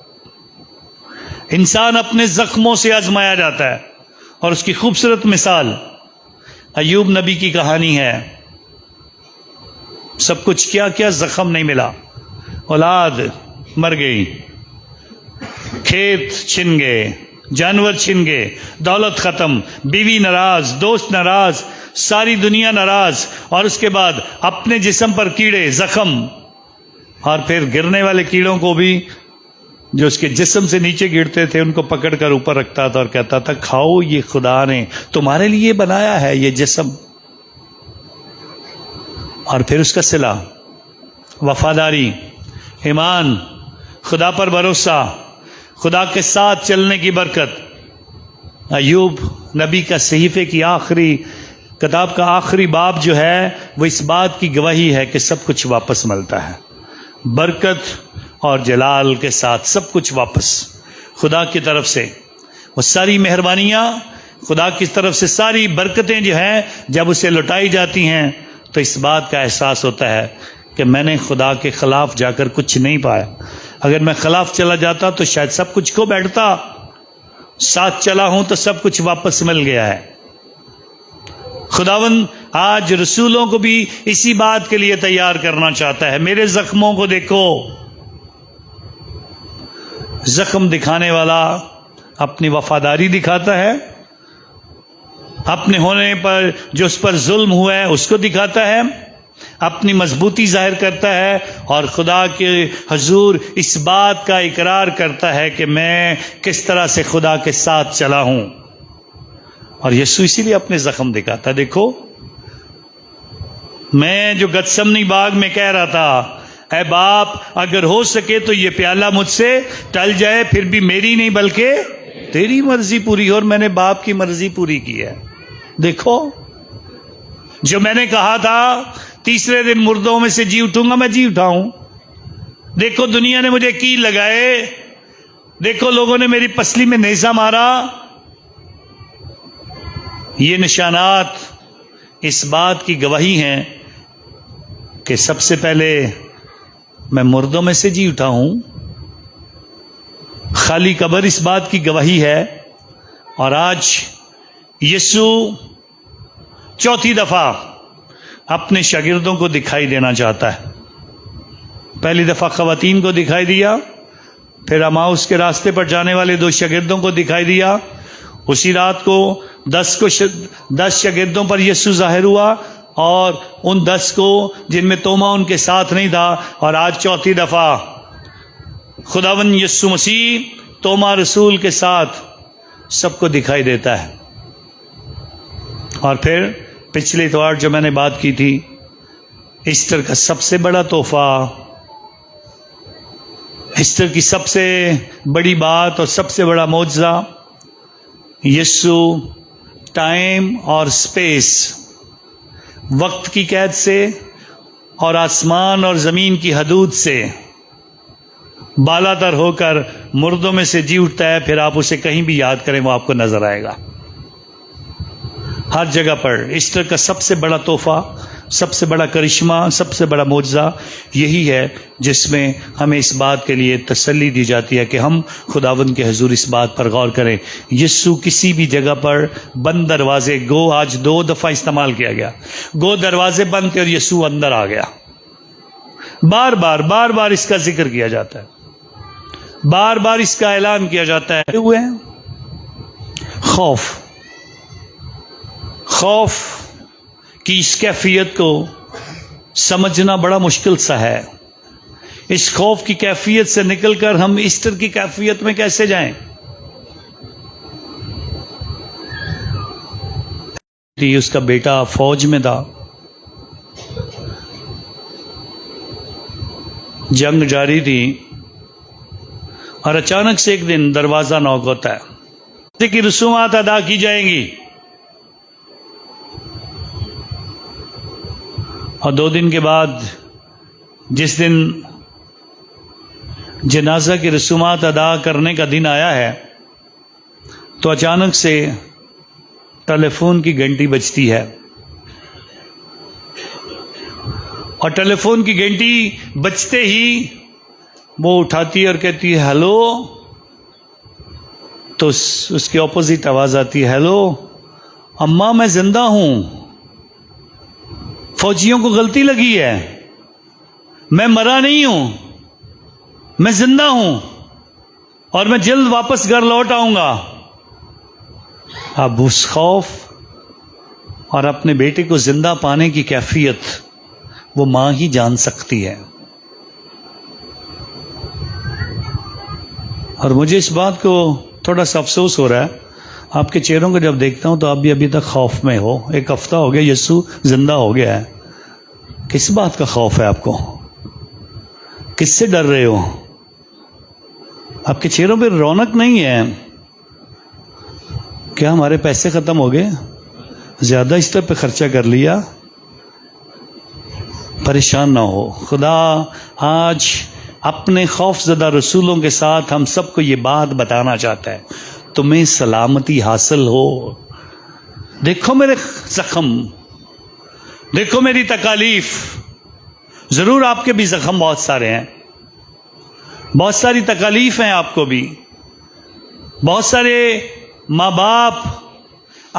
انسان اپنے زخموں سے آزمایا جاتا ہے. اور اس کی خوبصورت مثال ایوب نبی کی کہانی ہے. سب کچھ کیا کیا زخم نہیں ملا. اولاد مر گئی، کھیت چھن گئے، جانور چھن گئے، دولت ختم، بیوی ناراض، دوست ناراض، ساری دنیا ناراض، اور اس کے بعد اپنے جسم پر کیڑے، زخم، اور پھر گرنے والے کیڑوں کو بھی جو اس کے جسم سے نیچے گرتے تھے ان کو پکڑ کر اوپر رکھتا تھا اور کہتا تھا کھاؤ، یہ خدا نے تمہارے لیے بنایا ہے یہ جسم. اور پھر اس کا صلہ، وفاداری، ایمان، خدا پر بھروسہ، خدا کے ساتھ چلنے کی برکت. ایوب نبی کا صحیفے کی آخری کتاب کا آخری باب جو ہے وہ اس بات کی گواہی ہے کہ سب کچھ واپس ملتا ہے. برکت اور جلال کے ساتھ سب کچھ واپس خدا کی طرف سے. وہ ساری مہربانیاں، خدا کی طرف سے ساری برکتیں جو ہیں جب اسے لوٹائی جاتی ہیں تو اس بات کا احساس ہوتا ہے کہ میں نے خدا کے خلاف جا کر کچھ نہیں پایا. اگر میں خلاف چلا جاتا تو شاید سب کچھ کھو بیٹھتا. ساتھ چلا ہوں تو سب کچھ واپس مل گیا ہے. خداوند آج رسولوں کو بھی اسی بات کے لیے تیار کرنا چاہتا ہے. میرے زخموں کو دیکھو. زخم دکھانے والا اپنی وفاداری دکھاتا ہے، اپنے ہونے پر جو اس پر ظلم ہوا ہے اس کو دکھاتا ہے، اپنی مضبوطی ظاہر کرتا ہے، اور خدا کے حضور اس بات کا اقرار کرتا ہے کہ میں کس طرح سے خدا کے ساتھ چلا ہوں. اور یسوع اسی لیے اپنے زخم دکھاتا. دیکھو، میں جو گتسمنی باغ میں کہہ رہا تھا اے باپ اگر ہو سکے تو یہ پیالہ مجھ سے ٹل جائے، پھر بھی میری نہیں بلکہ تیری مرضی پوری ہو، اور میں نے باپ کی مرضی پوری کی ہے. دیکھو، جو میں نے کہا تھا تیسرے دن مردوں میں سے جی اٹھوں گا، میں جی اٹھا ہوں. دیکھو دنیا نے مجھے کیل لگائے، دیکھو لوگوں نے میری پسلی میں نیزہ مارا. یہ نشانات اس بات کی گواہی ہیں کہ سب سے پہلے میں مردوں میں سے جی اٹھا ہوں. خالی قبر اس بات کی گواہی ہے. اور آج یسوع چوتھی دفعہ اپنے شاگردوں کو دکھائی دینا چاہتا ہے. پہلی دفعہ خواتین کو دکھائی دیا، پھر اماؤس کے راستے پر جانے والے 2 شاگردوں کو دکھائی دیا. اسی رات کو 10 شاگردوں پر یسوع ظاہر ہوا، اور ان 10 کو جن میں توما ان کے ساتھ نہیں تھا. اور آج چوتھی دفعہ خداوند یسوع مسیح توما رسول کے ساتھ سب کو دکھائی دیتا ہے. اور پھر پچھلے اتوار جو میں نے بات کی تھی، ایسٹر کا سب سے بڑا تحفہ، ایسٹر کی سب سے بڑی بات اور سب سے بڑا معجزہ، یسوع ٹائم اور سپیس، وقت کی قید سے اور آسمان اور زمین کی حدود سے بالا تر ہو کر مردوں میں سے جی اٹھتا ہے، پھر آپ اسے کہیں بھی یاد کریں وہ آپ کو نظر آئے گا ہر جگہ پر۔ ایسٹر کا سب سے بڑا تحفہ، سب سے بڑا کرشمہ، سب سے بڑا معجزہ یہی ہے جس میں ہمیں اس بات کے لیے تسلی دی جاتی ہے کہ ہم خداوند کے حضور اس بات پر غور کریں۔ یسوع کسی بھی جگہ پر بند دروازے، گو آج 2 دفعہ استعمال کیا گیا، گو دروازے بند تھے اور یسوع اندر آ گیا۔ بار بار اس کا ذکر کیا جاتا ہے، بار بار اس کا اعلان کیا جاتا ہے۔ ہوئے ہیں خوف کی اس کیفیت کو سمجھنا بڑا مشکل سا ہے۔ اس خوف کی کیفیت سے نکل کر ہم ایسٹر کی کیفیت میں کیسے جائیں؟ اس کا بیٹا فوج میں تھا، جنگ جاری تھی، اور اچانک سے ایک دن دروازہ نوک ہوتا ہے کہ رسومات ادا کی جائیں گی، اور 2 دن کے بعد جس دن جنازہ کی رسومات ادا کرنے کا دن آیا ہے تو اچانک سے ٹیلی فون کی گھنٹی بجتی ہے، اور ٹیلی فون کی گھنٹی بجتے ہی وہ اٹھاتی ہے اور کہتی ہے ہیلو، تو اس کے اپوزٹ آواز آتی ہے ہیلو اماں میں زندہ ہوں، فوجیوں کو غلطی لگی ہے، میں مرا نہیں ہوں، میں زندہ ہوں اور میں جلد واپس گھر لوٹ آؤں گا۔ اب اس خوف اور اپنے بیٹے کو زندہ پانے کی کیفیت وہ ماں ہی جان سکتی ہے۔ اور مجھے اس بات کو تھوڑا سا افسوس ہو رہا ہے، آپ کے چہروں کو جب دیکھتا ہوں تو آپ بھی ابھی تک خوف میں ہو۔ 1 ہفتہ ہو گیا یسوع زندہ ہو گیا ہے، کس بات کا خوف ہے آپ کو؟ کس سے ڈر رہے ہو؟ آپ کے چہروں پہ رونق نہیں ہے۔ کیا ہمارے پیسے ختم ہو گئے؟ زیادہ اس طرح پہ خرچہ کر لیا؟ پریشان نہ ہو، خدا آج اپنے خوف زدہ رسولوں کے ساتھ ہم سب کو یہ بات بتانا چاہتا ہے، تمہیں سلامتی حاصل ہو۔ دیکھو میرے زخم، دیکھو میری تکالیف۔ ضرور آپ کے بھی زخم بہت سارے ہیں، بہت ساری تکالیف ہیں آپ کو بھی۔ بہت سارے ماں باپ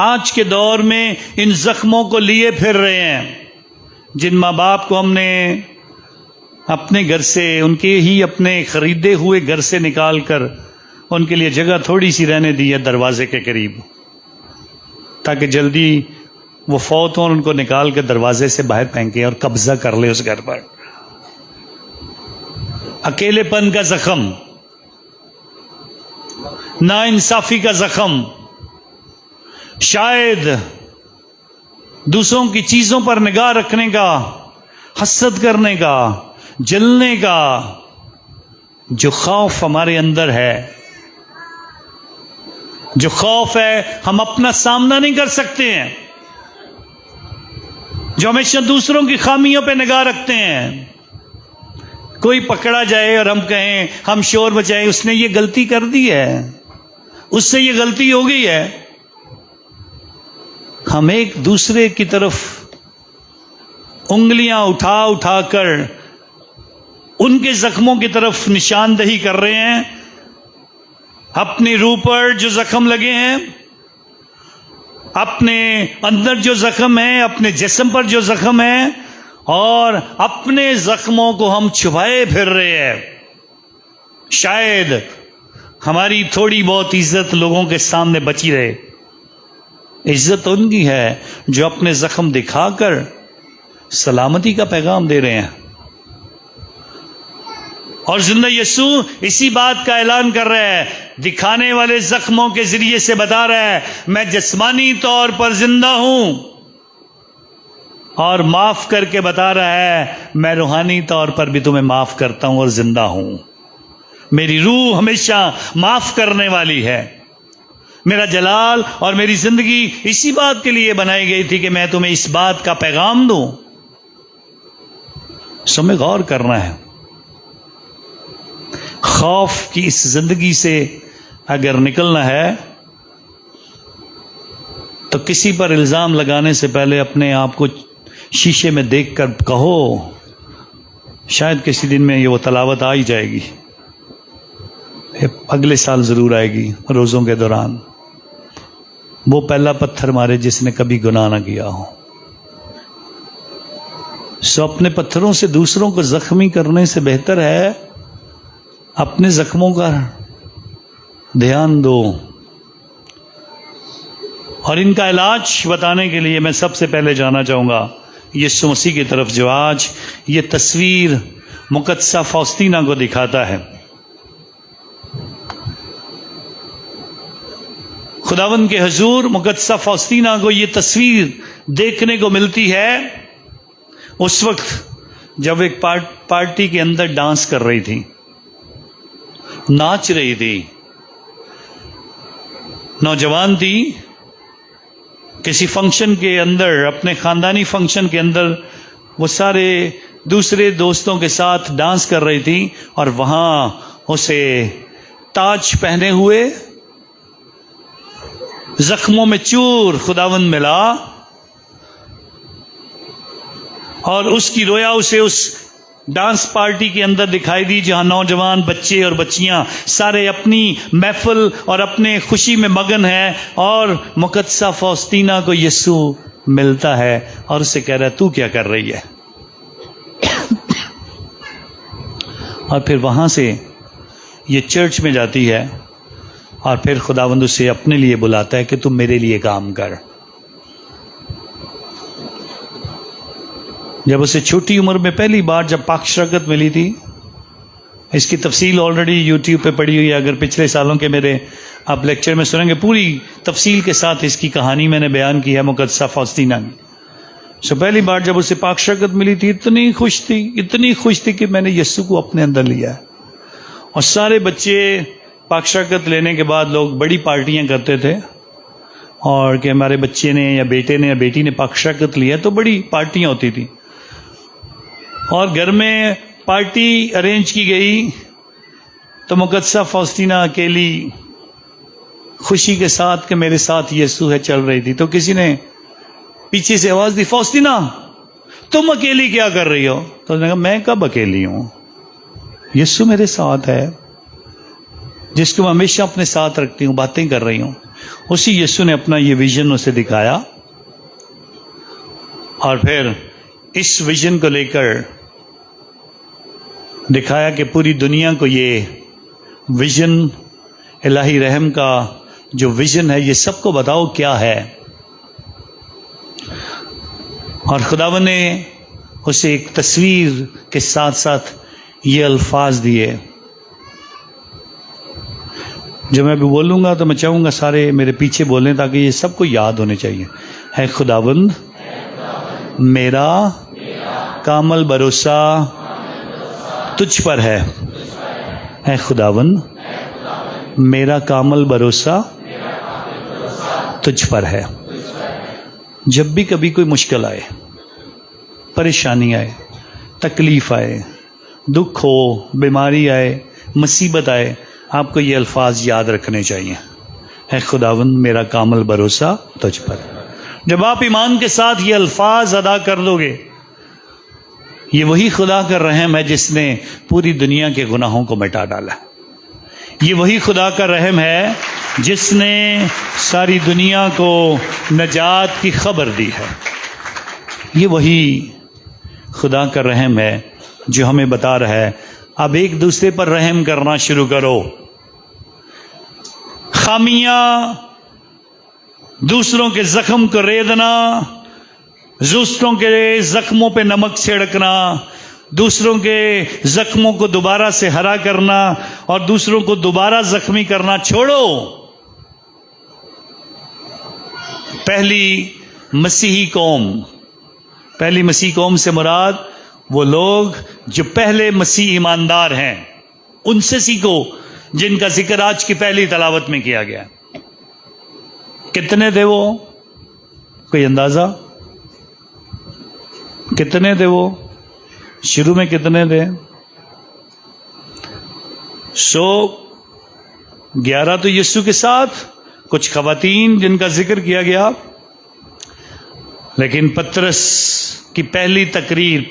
آج کے دور میں ان زخموں کو لیے پھر رہے ہیں، جن ماں باپ کو ہم نے اپنے گھر سے، ان کے ہی اپنے خریدے ہوئے گھر سے نکال کر ان کے لیے جگہ تھوڑی سی رہنے دی ہے دروازے کے قریب، تاکہ جلدی وہ فوت ہوں اور ان کو نکال کے دروازے سے باہر پھینکیں اور قبضہ کر لے اس گھر پر۔ اکیلے پن کا زخم، ناانصافی کا زخم، شاید دوسروں کی چیزوں پر نگاہ رکھنے کا، حسد کرنے کا، جلنے کا جو خوف ہمارے اندر ہے، جو خوف ہے ہم اپنا سامنا نہیں کر سکتے ہیں، جو ہمیشہ دوسروں کی خامیوں پہ نگاہ رکھتے ہیں۔ کوئی پکڑا جائے اور ہم کہیں، ہم شور مچائیں اس نے یہ غلطی کر دی ہے، اس سے یہ غلطی ہو گئی ہے، ہم ایک دوسرے کی طرف انگلیاں اٹھا اٹھا کر ان کے زخموں کی طرف نشاندہی کر رہے ہیں۔ اپنی روح پر جو زخم لگے ہیں، اپنے اندر جو زخم ہیں، اپنے جسم پر جو زخم ہیں، اور اپنے زخموں کو ہم چھپائے پھر رہے ہیں۔ شاید ہماری تھوڑی بہت عزت لوگوں کے سامنے بچی رہے۔ عزت ان کی ہے جو اپنے زخم دکھا کر سلامتی کا پیغام دے رہے ہیں۔ اور زندہ یسوع اسی بات کا اعلان کر رہا ہے، دکھانے والے زخموں کے ذریعے سے بتا رہا ہے، میں جسمانی طور پر زندہ ہوں، اور معاف کر کے بتا رہا ہے، میں روحانی طور پر بھی تمہیں معاف کرتا ہوں اور زندہ ہوں۔ میری روح ہمیشہ معاف کرنے والی ہے۔ میرا جلال اور میری زندگی اسی بات کے لیے بنائی گئی تھی کہ میں تمہیں اس بات کا پیغام دوں۔ سو میں غور کرنا ہے، خوف کی اس زندگی سے اگر نکلنا ہے تو کسی پر الزام لگانے سے پہلے اپنے آپ کو شیشے میں دیکھ کر کہو، شاید کسی دن میں یہ وہ تلاوت آ ہی جائے گی، اگلے سال ضرور آئے گی روزوں کے دوران، وہ پہلا پتھر مارے جس نے کبھی گناہ نہ کیا ہو۔ سو اپنے پتھروں سے دوسروں کو زخمی کرنے سے بہتر ہے اپنے زخموں کا دھیان دو۔ اور ان کا علاج بتانے کے لیے میں سب سے پہلے جانا چاہوں گا یسوع مسیح کی طرف، جو آج یہ تصویر مقدسہ فاؤسٹینا کو دکھاتا ہے۔ خداوند کے حضور مقدسہ فاؤسٹینا کو یہ تصویر دیکھنے کو ملتی ہے اس وقت جب ایک پارٹی کے اندر ڈانس کر رہی تھی، ناچ رہی تھی، نوجوان تھی، کسی فنکشن کے اندر، اپنے خاندانی فنکشن کے اندر وہ سارے دوسرے دوستوں کے ساتھ ڈانس کر رہی تھی، اور وہاں اسے تاج پہنے ہوئے زخموں میں چور خداوند ملا، اور اس کی رویا اسے اس ڈانس پارٹی کے اندر دکھائی دی جہاں نوجوان بچے اور بچیاں سارے اپنی محفل اور اپنے خوشی میں مگن ہیں، اور مقدسہ فاؤسٹینا کو یسوع ملتا ہے اور اسے کہہ رہا ہے تو کیا کر رہی ہے؟ اور پھر وہاں سے یہ چرچ میں جاتی ہے، اور پھر خداوند اسے اپنے لیے بلاتا ہے کہ تم میرے لیے کام کر۔ جب اسے چھوٹی عمر میں پہلی بار جب پاک شرکت ملی تھی، اس کی تفصیل آلریڈی یوٹیوب پہ پڑی ہوئی ہے، اگر پچھلے سالوں کے میرے آپ لیکچر میں سنیں گے پوری تفصیل کے ساتھ اس کی کہانی میں نے بیان کی ہے مقدسہ فاؤسٹینا کی۔ سو پہلی بار جب اسے پاک شرکت ملی تھی اتنی خوش تھی کہ میں نے یسوع کو اپنے اندر لیا ہے۔ اور سارے بچے پاک شرکت لینے کے بعد لوگ بڑی پارٹیاں کرتے تھے، اور کہ ہمارے بچے نے یا بیٹے نے یا بیٹی نے پاک شرکت لی ہے تو بڑی پارٹیاں ہوتی تھی، اور گھر میں پارٹی ارینج کی گئی تو مقدسہ فاؤسٹینا اکیلی خوشی کے ساتھ کہ میرے ساتھ یسوع ہے چل رہی تھی، تو کسی نے پیچھے سے آواز دی، فاؤسٹینا تم اکیلی کیا کر رہی ہو؟ تو نے کہا میں کب اکیلی ہوں، یسوع میرے ساتھ ہے جس کو میں ہمیشہ اپنے ساتھ رکھتی ہوں، باتیں کر رہی ہوں۔ اسی یسوع نے اپنا یہ ویژن اسے دکھایا، اور پھر اس ویژن کو لے کر دکھایا کہ پوری دنیا کو یہ ویژن الہی رحم کا جو ویژن ہے یہ سب کو بتاؤ کیا ہے۔ اور خداوند نے اسے ایک تصویر کے ساتھ ساتھ یہ الفاظ دیے، جو میں بھی بولوں گا تو میں چاہوں گا سارے میرے پیچھے بولیں تاکہ یہ سب کو یاد ہونے چاہیے۔ اے خداوند میرا کامل بھروسہ تجھ پر ہے، اے خداوند میرا کامل بھروسہ تجھ پر ہے۔ جب بھی کبھی کوئی مشکل آئے، پریشانی آئے، تکلیف آئے، دکھ ہو، بیماری آئے، مصیبت آئے، آپ کو یہ الفاظ یاد رکھنے چاہیے، اے خداوند میرا کامل بھروسہ تجھ پر۔ جب آپ ایمان کے ساتھ یہ الفاظ ادا کر دو گے، یہ وہی خدا کا رحم ہے جس نے پوری دنیا کے گناہوں کو مٹا ڈالا، یہ وہی خدا کا رحم ہے جس نے ساری دنیا کو نجات کی خبر دی ہے، یہ وہی خدا کا رحم ہے جو ہمیں بتا رہا ہے اب ایک دوسرے پر رحم کرنا شروع کرو۔ خامیاں، دوسروں کے زخم کو ریدنا، دوسروں کے زخموں پہ نمک چھڑکنا، دوسروں کے زخموں کو دوبارہ سے ہرا کرنا اور دوسروں کو دوبارہ زخمی کرنا چھوڑو۔ پہلی مسیحی قوم سے مراد وہ لوگ جو پہلے مسیح ایماندار ہیں، ان سے سیکھو جن کا ذکر آج کی پہلی تلاوت میں کیا گیا۔ کتنے تھے وہ؟ کوئی اندازہ؟ کتنے تھے وہ؟ شروع میں کتنے تھے؟ 11 تو یسوع کے ساتھ، کچھ خواتین جن کا ذکر کیا گیا، لیکن پطرس کی پہلی تقریر،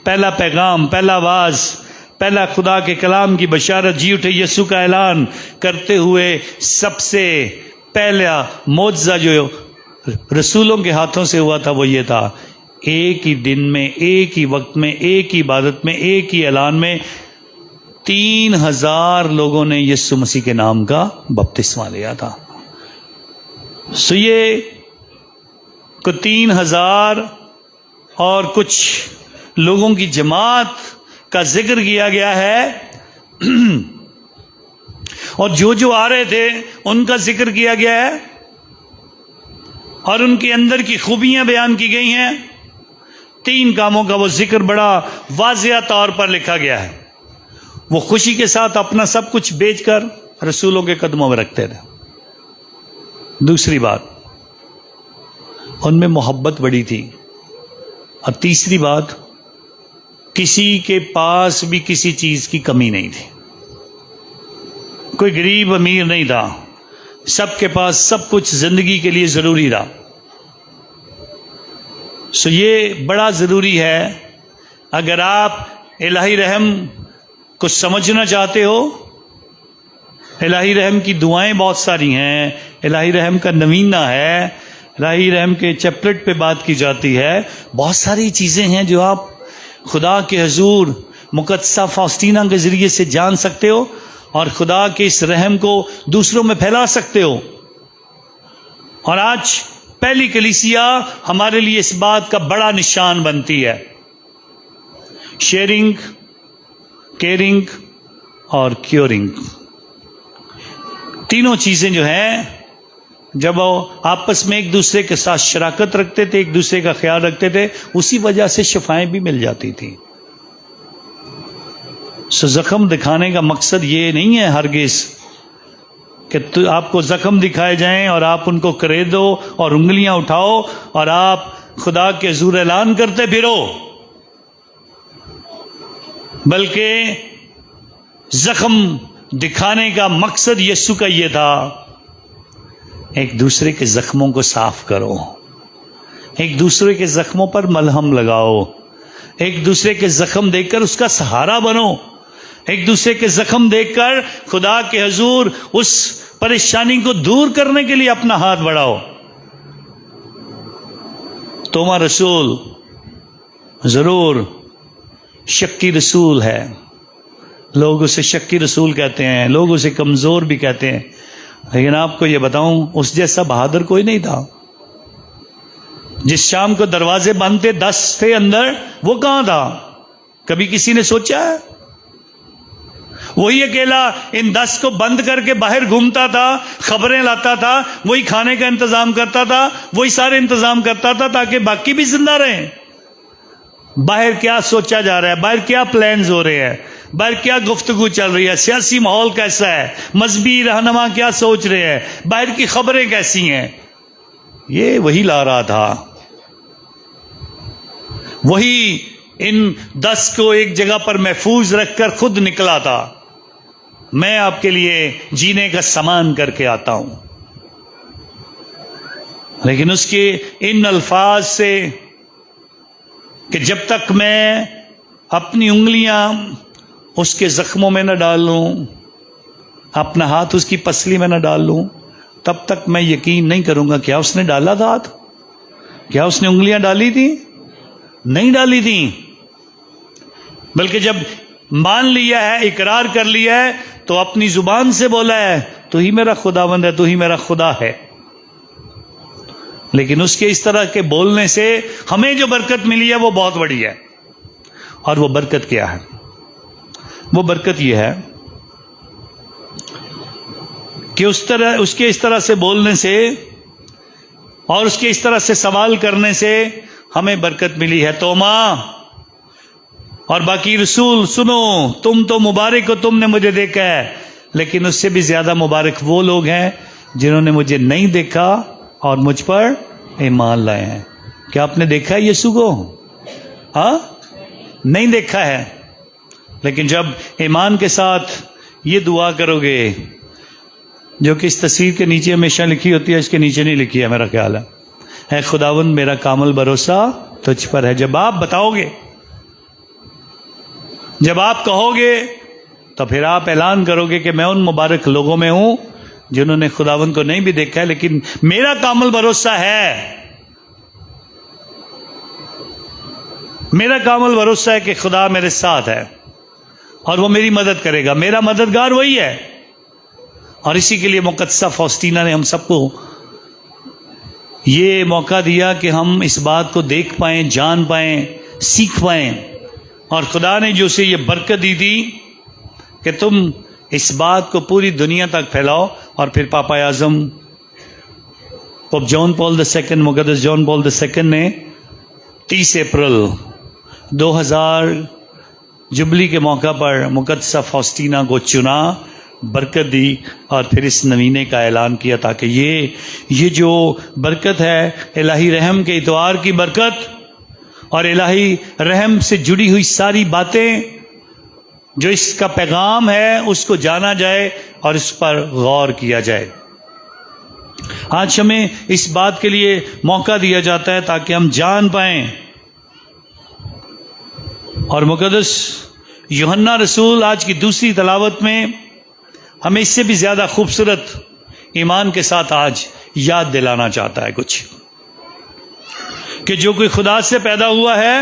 پہلا پیغام، پہلا آواز، پہلا خدا کے کلام کی بشارت، جی اٹھے یسوع کا اعلان کرتے ہوئے سب سے پہلا معجزہ جو رسولوں کے ہاتھوں سے ہوا تھا وہ یہ تھا، ایک ہی دن میں، ایک ہی وقت میں، ایک ہی عبادت میں، ایک ہی اعلان میں 3000 لوگوں نے یسوع مسیح کے نام کا بپتسمہ لیا تھا۔ یہ کو 3000 اور کچھ لوگوں کی جماعت کا ذکر کیا گیا ہے، اور جو آ رہے تھے ان کا ذکر کیا گیا ہے، اور ان کے اندر کی خوبیاں بیان کی گئی ہیں۔ 3 کاموں کا وہ ذکر بڑا واضح طور پر لکھا گیا ہے۔ وہ خوشی کے ساتھ اپنا سب کچھ بیچ کر رسولوں کے قدموں میں رکھتے تھے۔ دوسری بات، ان میں محبت بڑی تھی، اور تیسری بات، کسی کے پاس بھی کسی چیز کی کمی نہیں تھی، کوئی غریب امیر نہیں تھا، سب کے پاس سب کچھ زندگی کے لیے ضروری رہا۔ یہ بڑا ضروری ہے، اگر آپ الہی رحم کو سمجھنا چاہتے ہو۔ الہی رحم کی دعائیں بہت ساری ہیں، الہی رحم کا نوینہ ہے، الہی رحم کے چیپلٹ پہ بات کی جاتی ہے، بہت ساری چیزیں ہیں جو آپ خدا کے حضور مقدسہ فاؤسٹینہ کے ذریعے سے جان سکتے ہو، اور خدا کے اس رحم کو دوسروں میں پھیلا سکتے ہو۔ اور آج پہلی کلیسیا ہمارے لیے اس بات کا بڑا نشان بنتی ہے۔ شیئرنگ، کیئرنگ اور کیورنگ، تینوں چیزیں جو ہیں، جب وہ آپس میں ایک دوسرے کے ساتھ شراکت رکھتے تھے، ایک دوسرے کا خیال رکھتے تھے، اسی وجہ سے شفائیں بھی مل جاتی تھیں۔ زخم دکھانے کا مقصد یہ نہیں ہے ہرگز کہ آپ کو زخم دکھائے جائیں اور آپ ان کو کرے دو اور انگلیاں اٹھاؤ اور آپ خدا کے حضور اعلان کرتے پھرو، بلکہ زخم دکھانے کا مقصد یسوع کا یہ تھا، ایک دوسرے کے زخموں کو صاف کرو، ایک دوسرے کے زخموں پر ملہم لگاؤ، ایک دوسرے کے زخم دیکھ کر اس کا سہارا بنو، ایک دوسرے کے زخم دیکھ کر خدا کے حضور اس پریشانی کو دور کرنے کے لیے اپنا ہاتھ بڑھاؤ۔ توما رسول ضرور شکی رسول ہے، لوگ اسے شکی رسول کہتے ہیں، لوگ اسے کمزور بھی کہتے ہیں، لیکن آپ کو یہ بتاؤں اس جیسا بہادر کوئی نہیں تھا۔ جس شام کو دروازے بند تھے، 10 تھے اندر، وہ کہاں تھا؟ کبھی کسی نے سوچا ہے؟ وہی اکیلا ان 10 کو بند کر کے باہر گھومتا تھا، خبریں لاتا تھا، وہی کھانے کا انتظام کرتا تھا، وہی سارے انتظام کرتا تھا تاکہ باقی بھی زندہ رہیں۔ باہر کیا سوچا جا رہا ہے، باہر کیا پلانز ہو رہے ہیں، باہر کیا گفتگو چل رہی ہے، سیاسی ماحول کیسا ہے، مذہبی رہنما کیا سوچ رہے ہیں، باہر کی خبریں کیسی ہیں، یہ وہی لا رہا تھا۔ وہی ان 10 کو ایک جگہ پر محفوظ رکھ کر خود نکلا تھا، میں آپ کے لیے جینے کا سامان کر کے آتا ہوں۔ لیکن اس کے ان الفاظ سے کہ جب تک میں اپنی انگلیاں اس کے زخموں میں نہ ڈال لوں، اپنا ہاتھ اس کی پسلی میں نہ ڈال لوں، تب تک میں یقین نہیں کروں گا کیا اس نے ڈالا تھا ہاتھ، کیا اس نے انگلیاں ڈالی تھی؟ نہیں ڈالی تھی، بلکہ جب مان لیا ہے، اقرار کر لیا ہے، تو اپنی زبان سے بولا ہے تو ہی میرا خداوند ہے، تو ہی میرا خدا ہے۔ لیکن اس کے اس طرح کے بولنے سے ہمیں جو برکت ملی ہے وہ بہت بڑی ہے۔ اور وہ برکت کیا ہے؟ وہ برکت یہ ہے کہ اس کے اس طرح سے بولنے سے اور اس کے اس طرح سے سوال کرنے سے ہمیں برکت ملی ہے۔ توما اور باقی رسول سنو، تم تو مبارک ہو، تم نے مجھے دیکھا ہے، لیکن اس سے بھی زیادہ مبارک وہ لوگ ہیں جنہوں نے مجھے نہیں دیکھا اور مجھ پر ایمان لائے ہیں۔ کیا آپ نے دیکھا ہے یسوع کو؟ ہاں، نہیں دیکھا ہے، لیکن جب ایمان کے ساتھ یہ دعا کرو گے جو کہ اس تصویر کے نیچے ہمیشہ لکھی ہوتی ہے، اس کے نیچے نہیں لکھی ہے میرا خیال ہے، اے خداوند میرا کامل بھروسہ تجھ پر ہے. جب آپ بتاؤ گے، جب آپ کہو گے، تو پھر آپ اعلان کرو گے کہ میں ان مبارک لوگوں میں ہوں جنہوں نے خداوند کو نہیں بھی دیکھا ہے لیکن میرا کامل بھروسہ ہے. میرا کامل بھروسہ ہے کہ خدا میرے ساتھ ہے اور وہ میری مدد کرے گا. میرا مددگار وہی ہے. اور اسی کے لیے مقدسہ فوسطینہ نے ہم سب کو یہ موقع دیا کہ ہم اس بات کو دیکھ پائیں، جان پائیں، سیکھ پائیں. اور خدا نے جو اسے یہ برکت دی تھی کہ تم اس بات کو پوری دنیا تک پھیلاؤ. اور پھر پاپا اعظم پوپ جان پال II، مقدس جان پال II نے 30 اپریل 2000 جبلی کے موقع پر مقدسہ فوسطینہ کو چنا، برکت دی اور پھر اس نوینے کا اعلان کیا تاکہ یہ جو برکت ہے، الہی رحم کے اتوار کی برکت اور الہی رحم سے جڑی ہوئی ساری باتیں جو اس کا پیغام ہے، اس کو جانا جائے اور اس پر غور کیا جائے. آج ہمیں اس بات کے لیے موقع دیا جاتا ہے تاکہ ہم جان پائیں. اور مقدس یوحنا رسول آج کی دوسری تلاوت میں ہمیں اس سے بھی زیادہ خوبصورت ایمان کے ساتھ آج یاد دلانا چاہتا ہے کچھ، کہ جو کوئی خدا سے پیدا ہوا ہے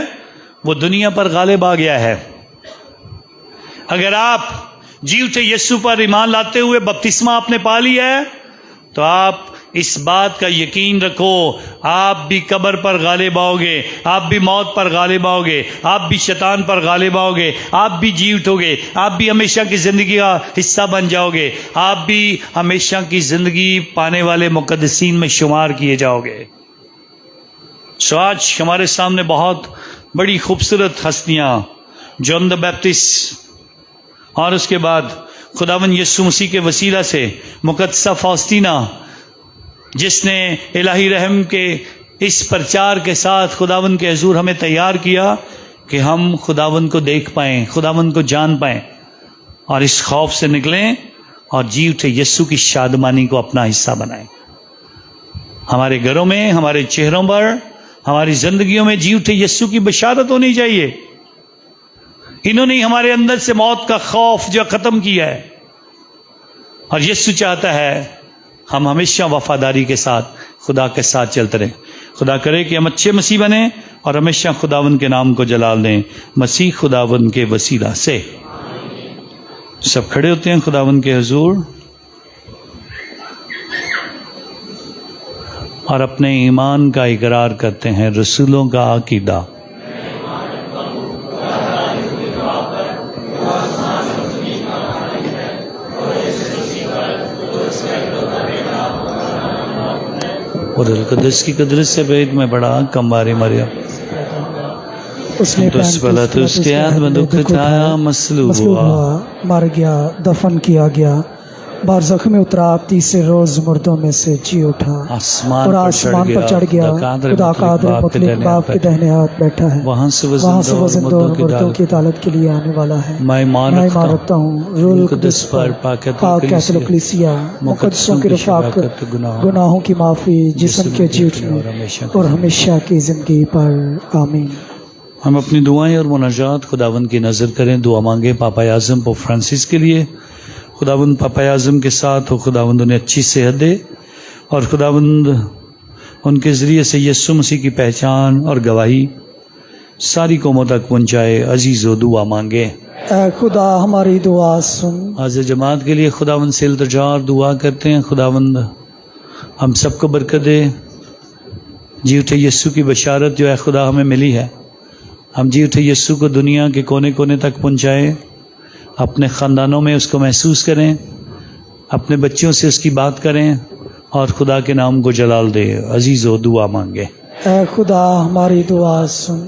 وہ دنیا پر غالب آ گیا ہے. اگر آپ جی اٹھے یسوع پر ایمان لاتے ہوئے بپتسمہ آپ نے پا لیا ہے تو آپ اس بات کا یقین رکھو، آپ بھی قبر پر غالب آؤ گے، آپ بھی موت پر غالب آؤ گے، آپ بھی شیطان پر غالب آؤ گے، آپ بھی جی اٹھو گے، آپ بھی ہمیشہ کی زندگی کا حصہ بن جاؤ گے، آپ بھی ہمیشہ کی زندگی پانے والے مقدسین میں شمار کیے جاؤ گے. سو آج ہمارے سامنے بہت بڑی خوبصورت ہستیاں، جان دی بیپٹسٹ، اور اس کے بعد خداوند یسوع مسیح کے وسیلہ سے مقدسہ فوسطینہ، جس نے الہی رحم کے اس پرچار کے ساتھ خداوند کے حضور ہمیں تیار کیا کہ ہم خداوند کو دیکھ پائیں، خداوند کو جان پائیں اور اس خوف سے نکلیں اور جی اٹھے یسوع کی شادمانی کو اپنا حصہ بنائیں. ہمارے گھروں میں، ہمارے چہروں پر، ہماری زندگیوں میں جی اٹھے یسوع کی بشارت ہونی چاہیے. انہوں نے ہمارے اندر سے موت کا خوف جو ختم کیا ہے، اور یسوع چاہتا ہے ہم ہمیشہ وفاداری کے ساتھ خدا کے ساتھ چلتے رہیں. خدا کرے کہ ہم اچھے مسیح بنیں اور ہمیشہ خداوند کے نام کو جلال دیں، مسیح خداوند کے وسیلہ سے. سب کھڑے ہوتے ہیں خداوند کے حضور اور اپنے ایمان کا اقرار کرتے ہیں. رسولوں کا عقیدہ. اور القدس کی قدرت سے بعید میں بڑا کمباری مریم اس نے اس کے ہاتھ میں دکھ اٹھایا، مصلوب ہوا، مر گیا، دفن کیا گیا، بارزخ میں اترا، تیسرے روز مردوں میں سے جی اٹھا اور آسمان پر چڑھ گیا، خدا قادر مطلق باپ کے دہنے ہاتھ بیٹھا ہے، وہاں سے وہ زندوں اور مردوں کی عدالت کے لیے آنے والا ہے. میں ایمان رکھتا ہوں روح القدس پر، پاک کیتھولک کلیسیا، مقدسوں کی رفاقت، گناہوں کی معافی، جسم کے جی اٹھنے اور ہمیشہ کی زندگی پر. آمین. ہم اپنی دعائیں اور مناجات خداوند کی نظر کریں. دعا مانگیں پاپا اعظم پوپ فرانسس کے لیے. خداوند پاپا اعظم کے ساتھ ہو، خداوند انہیں اچھی صحت دے اور خداوند ان کے ذریعے سے یسوع مسیح کی پہچان اور گواہی ساری قوموں تک پہنچائے. عزیز و دعا مانگے. اے خدا ہماری دعا سن. حاضر جماعت کے لیے خداوند سے التجا اور دعا کرتے ہیں. خداوند ہم سب کو برکت دے. جی اٹھے یسوع کی بشارت جو ہے خدا ہمیں ملی ہے، ہم جی اٹھے یسوع کو دنیا کے کونے کونے تک پہنچائیں، اپنے خاندانوں میں اس کو محسوس کریں، اپنے بچوں سے اس کی بات کریں اور خدا کے نام کو جلال دے. عزیز و دعا مانگے. اے خدا ہماری دعا سن.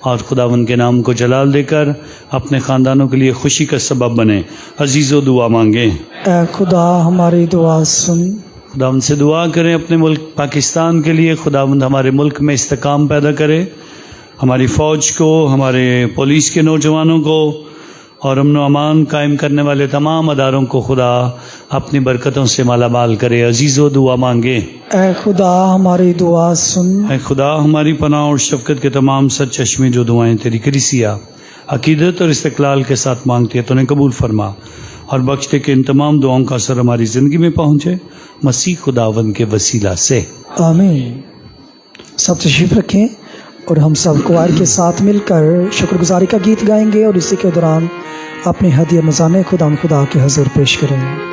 اور خداوند کے نام کو جلال دے کر اپنے خاندانوں کے لیے خوشی کا سبب بنے۔ عزیزو دعا مانگیں۔ اے خدا ہماری دعا سن، خداوند سے دعا کریں اپنے ملک پاکستان کے لیے، خداوند ہمارے ملک میں استحکام پیدا کرے، ہماری فوج کو، ہمارے پولیس کے نوجوانوں کو اور امن و امان قائم کرنے والے تمام اداروں کو خدا اپنی برکتوں سے مالا مال کرے۔ عزیزو دعا مانگیں۔ اے خدا ہماری دعا سن، اے خدا ہماری پناہ اور شفقت کے تمام سرچشمے جو دعائیں تیری کلیسیا عقیدت اور استقلال کے ساتھ مانگتی ہے تو انہیں قبول فرما اور بخش دے کہ ان تمام دعاؤں کا اثر ہماری زندگی میں پہنچے، مسیح خداوند کے وسیلہ سے، آمین۔ سب تشریف رکھیں اور ہم سب کوائر کے ساتھ مل کر شکر گزاری کا گیت گائیں گے اور اسی کے دوران اپنی ہدیہ نذرانہ خدا کے حضور پیش کریں گے۔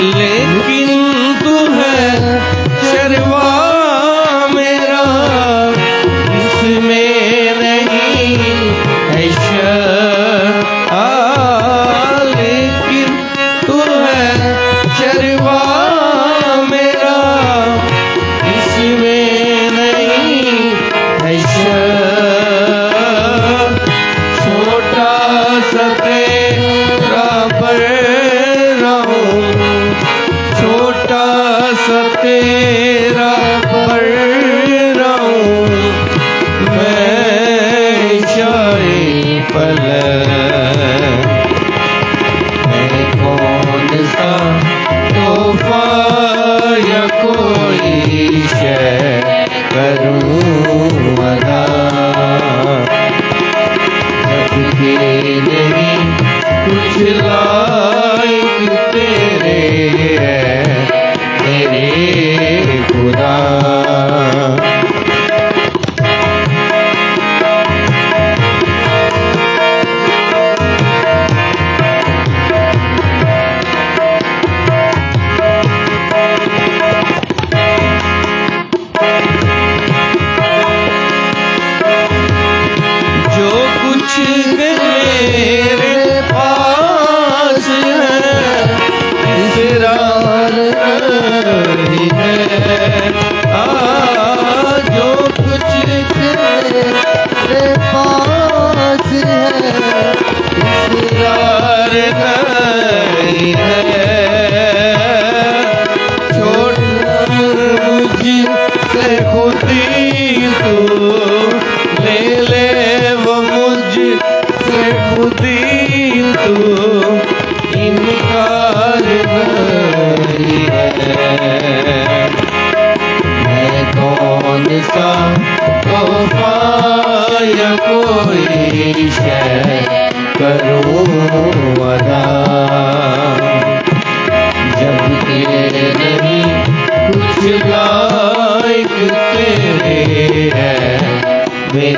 لیکن تو ہے شروا میرا، اس میں نہیں ہے شک، لیکن تو ہے شروا میرا، اس میں نہیں ہے شک، چھوٹا سا تیرا تیرا پر رہوں میں شاعری فلک، میں کون سا تحفہ یا کوئی شے کروں ادا، جب کہ نہیں کچھ لائق تیرے ہے میرے خدا۔ جو کچھ میرے پاس ہے اسرار جو کچھ تیرے پاس ہے اسرار نہیں ہے، چھوڑ مجھ سے خودی تو لے لے، وہ مجھ سے خودی تو انکار نہیں ہے، میں کون سا تحفہ یا کوئی شے کروں ادا، جب کہ نہیں کچھ لائق تیرے ہے میرے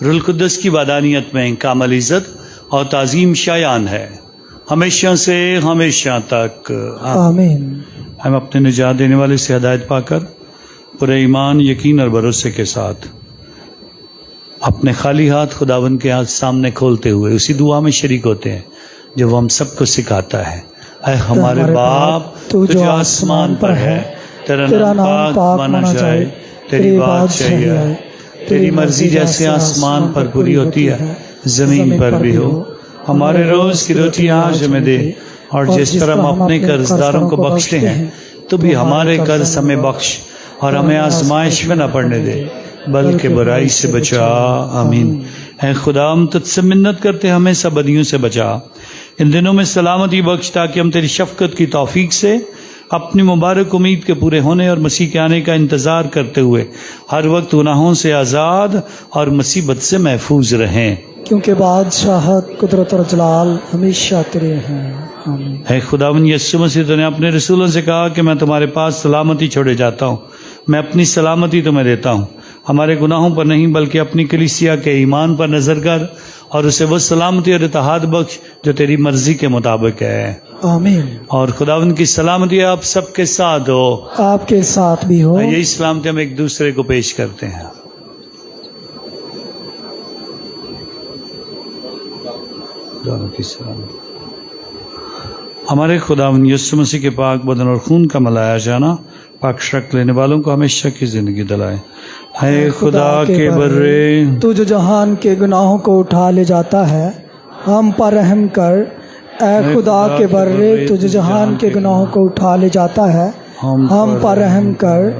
روح القدس کی وحدانیت میں کامل عزت اور تعظیم شایان ہے ہمیشہ سے ہمیشہ تک آمین۔ ہم اپنے نجات دینے والے سے ہدایت پا کر پورے ایمان، یقین اور بھروسے کے ساتھ اپنے خالی ہاتھ خداوند کے ہاتھ سامنے کھولتے ہوئے اسی دعا میں شریک ہوتے ہیں جو وہ ہم سب کو سکھاتا ہے۔ اے ہمارے باپ تو جو آسمان پر ہے، تیرا نام پاک مانا جائے، تیری بادشاہی آئے، تیری مرضی جیسے آسمان پر پوری ہوتی ہے زمین پر بھی ہو۔ ہمارے روز کی روٹی آج ہمیں دے، اور جس طرح ہم اپنے قرض داروں کو بخشتے ہیں تو بھی ہمارے قرض ہمیں بخش، اور ہمیں آزمائش میں نہ پڑنے دے بلکہ برائی سے بچا۔ آمین۔ اے خدا ہم تجھ سے منت کرتے ہمیں سب بدیوں سے بچا، ان دنوں میں سلامتی بخش تاکہ ہم تیری شفقت کی توفیق سے اپنی مبارک امید کے پورے ہونے اور مسیح کے آنے کا انتظار کرتے ہوئے ہر وقت گناہوں سے آزاد اور مصیبت سے محفوظ رہیں، کیونکہ بادشاہت، قدرت اور جلال ہمیشہ تیرے ہیں۔ آمین۔ اے خداوند یسوع مسیح، تو نے اپنے رسولوں سے کہا کہ میں تمہارے پاس سلامتی چھوڑے جاتا ہوں، میں اپنی سلامتی تمہیں دیتا ہوں، ہمارے گناہوں پر نہیں بلکہ اپنی کلیسیا کے ایمان پر نظر کر اور اسے وہ سلامتی اور اتحاد بخش جو تیری مرضی کے مطابق ہے۔ آمین۔ اور خداوند کی سلامتی آپ سب کے ساتھ ہو۔ آپ کے ساتھ بھی ہو۔ یہی سلامتی ہم ایک دوسرے کو پیش کرتے ہیں۔ دونوں کی سلامتی۔ ہمارے خداوند یسوع مسیح کے پاک بدن اور خون کا ملایا جانا پاک شک لینے والوں کو ہمیشہ کی زندگی دلائے۔ اے خدا کے برے، تو جو جہان کے گناہوں کو اٹھا لے جاتا ہے، ہم پر رحم کر۔ اے خدا کے برے، تو جو جہان کے گناہوں کو اٹھا لے جاتا ہے، ہم پر رحم کر۔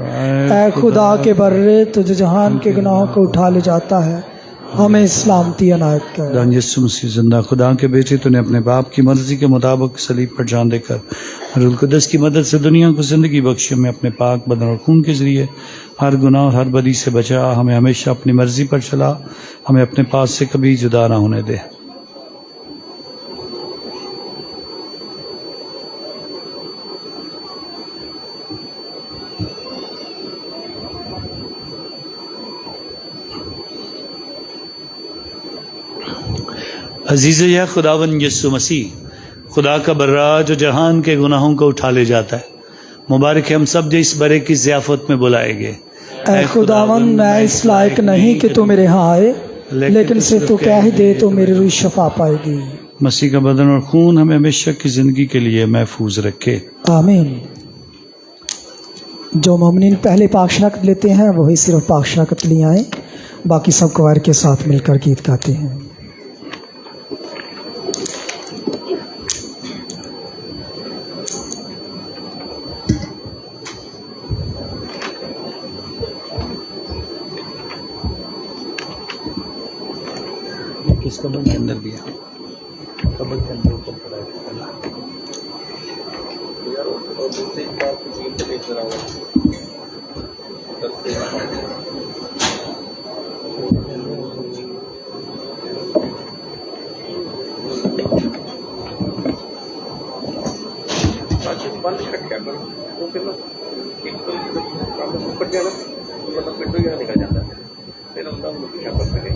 اے خدا کے برے، تو جو جہان کے گناہوں کو اٹھا لے جاتا ہے، ہمیں سلامتی عنایت کر۔ خدا یسوع مسیح زندہ خدا کے بیٹے، تو نے اپنے باپ کی مرضی کے مطابق صلیب پر جان دے کر روح القدس کی مدد سے دنیا کو زندگی بخشی، ہمیں اپنے پاک بدن اور خون کے ذریعے ہر گناہ اور ہر بدی سے بچا، ہمیں ہمیشہ اپنی مرضی پر چلا، ہمیں اپنے پاس سے کبھی جدا نہ ہونے دے۔ عزیز یا خداوند یسوع مسیح، خدا کا برا جو جہان کے گناہوں کو اٹھا لے جاتا ہے، مبارک ہے ہم سب جو اس برے کی ضیافت میں بلائے گئے۔ اے خداوند، میں اس لائق نہیں کہ تو میرے ہاں آئے، لیکن صرف تو کہہ ہی دے تو میری روح شفا پائے گی۔ مسیح کا بدن اور خون ہمیں ہمیشہ کی زندگی کے لیے محفوظ رکھے۔ آمین۔ جو مومنین پہلے پاک شراکت لیتے ہیں وہی صرف پاک شراکت لے آئیں، باقی سب کوائر کے ساتھ مل کر گیت گاتے ہیں۔ کس قبر کے اندر بھی ہے؟ قبر کے اندر اوپر پڑا ہے۔ بند رکھا کرو تو پھر ایک کام اوپر جانا مطلب پنڈو یہاں نکل جاتا ہے، پھر ہم کیا کر سکیں۔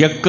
1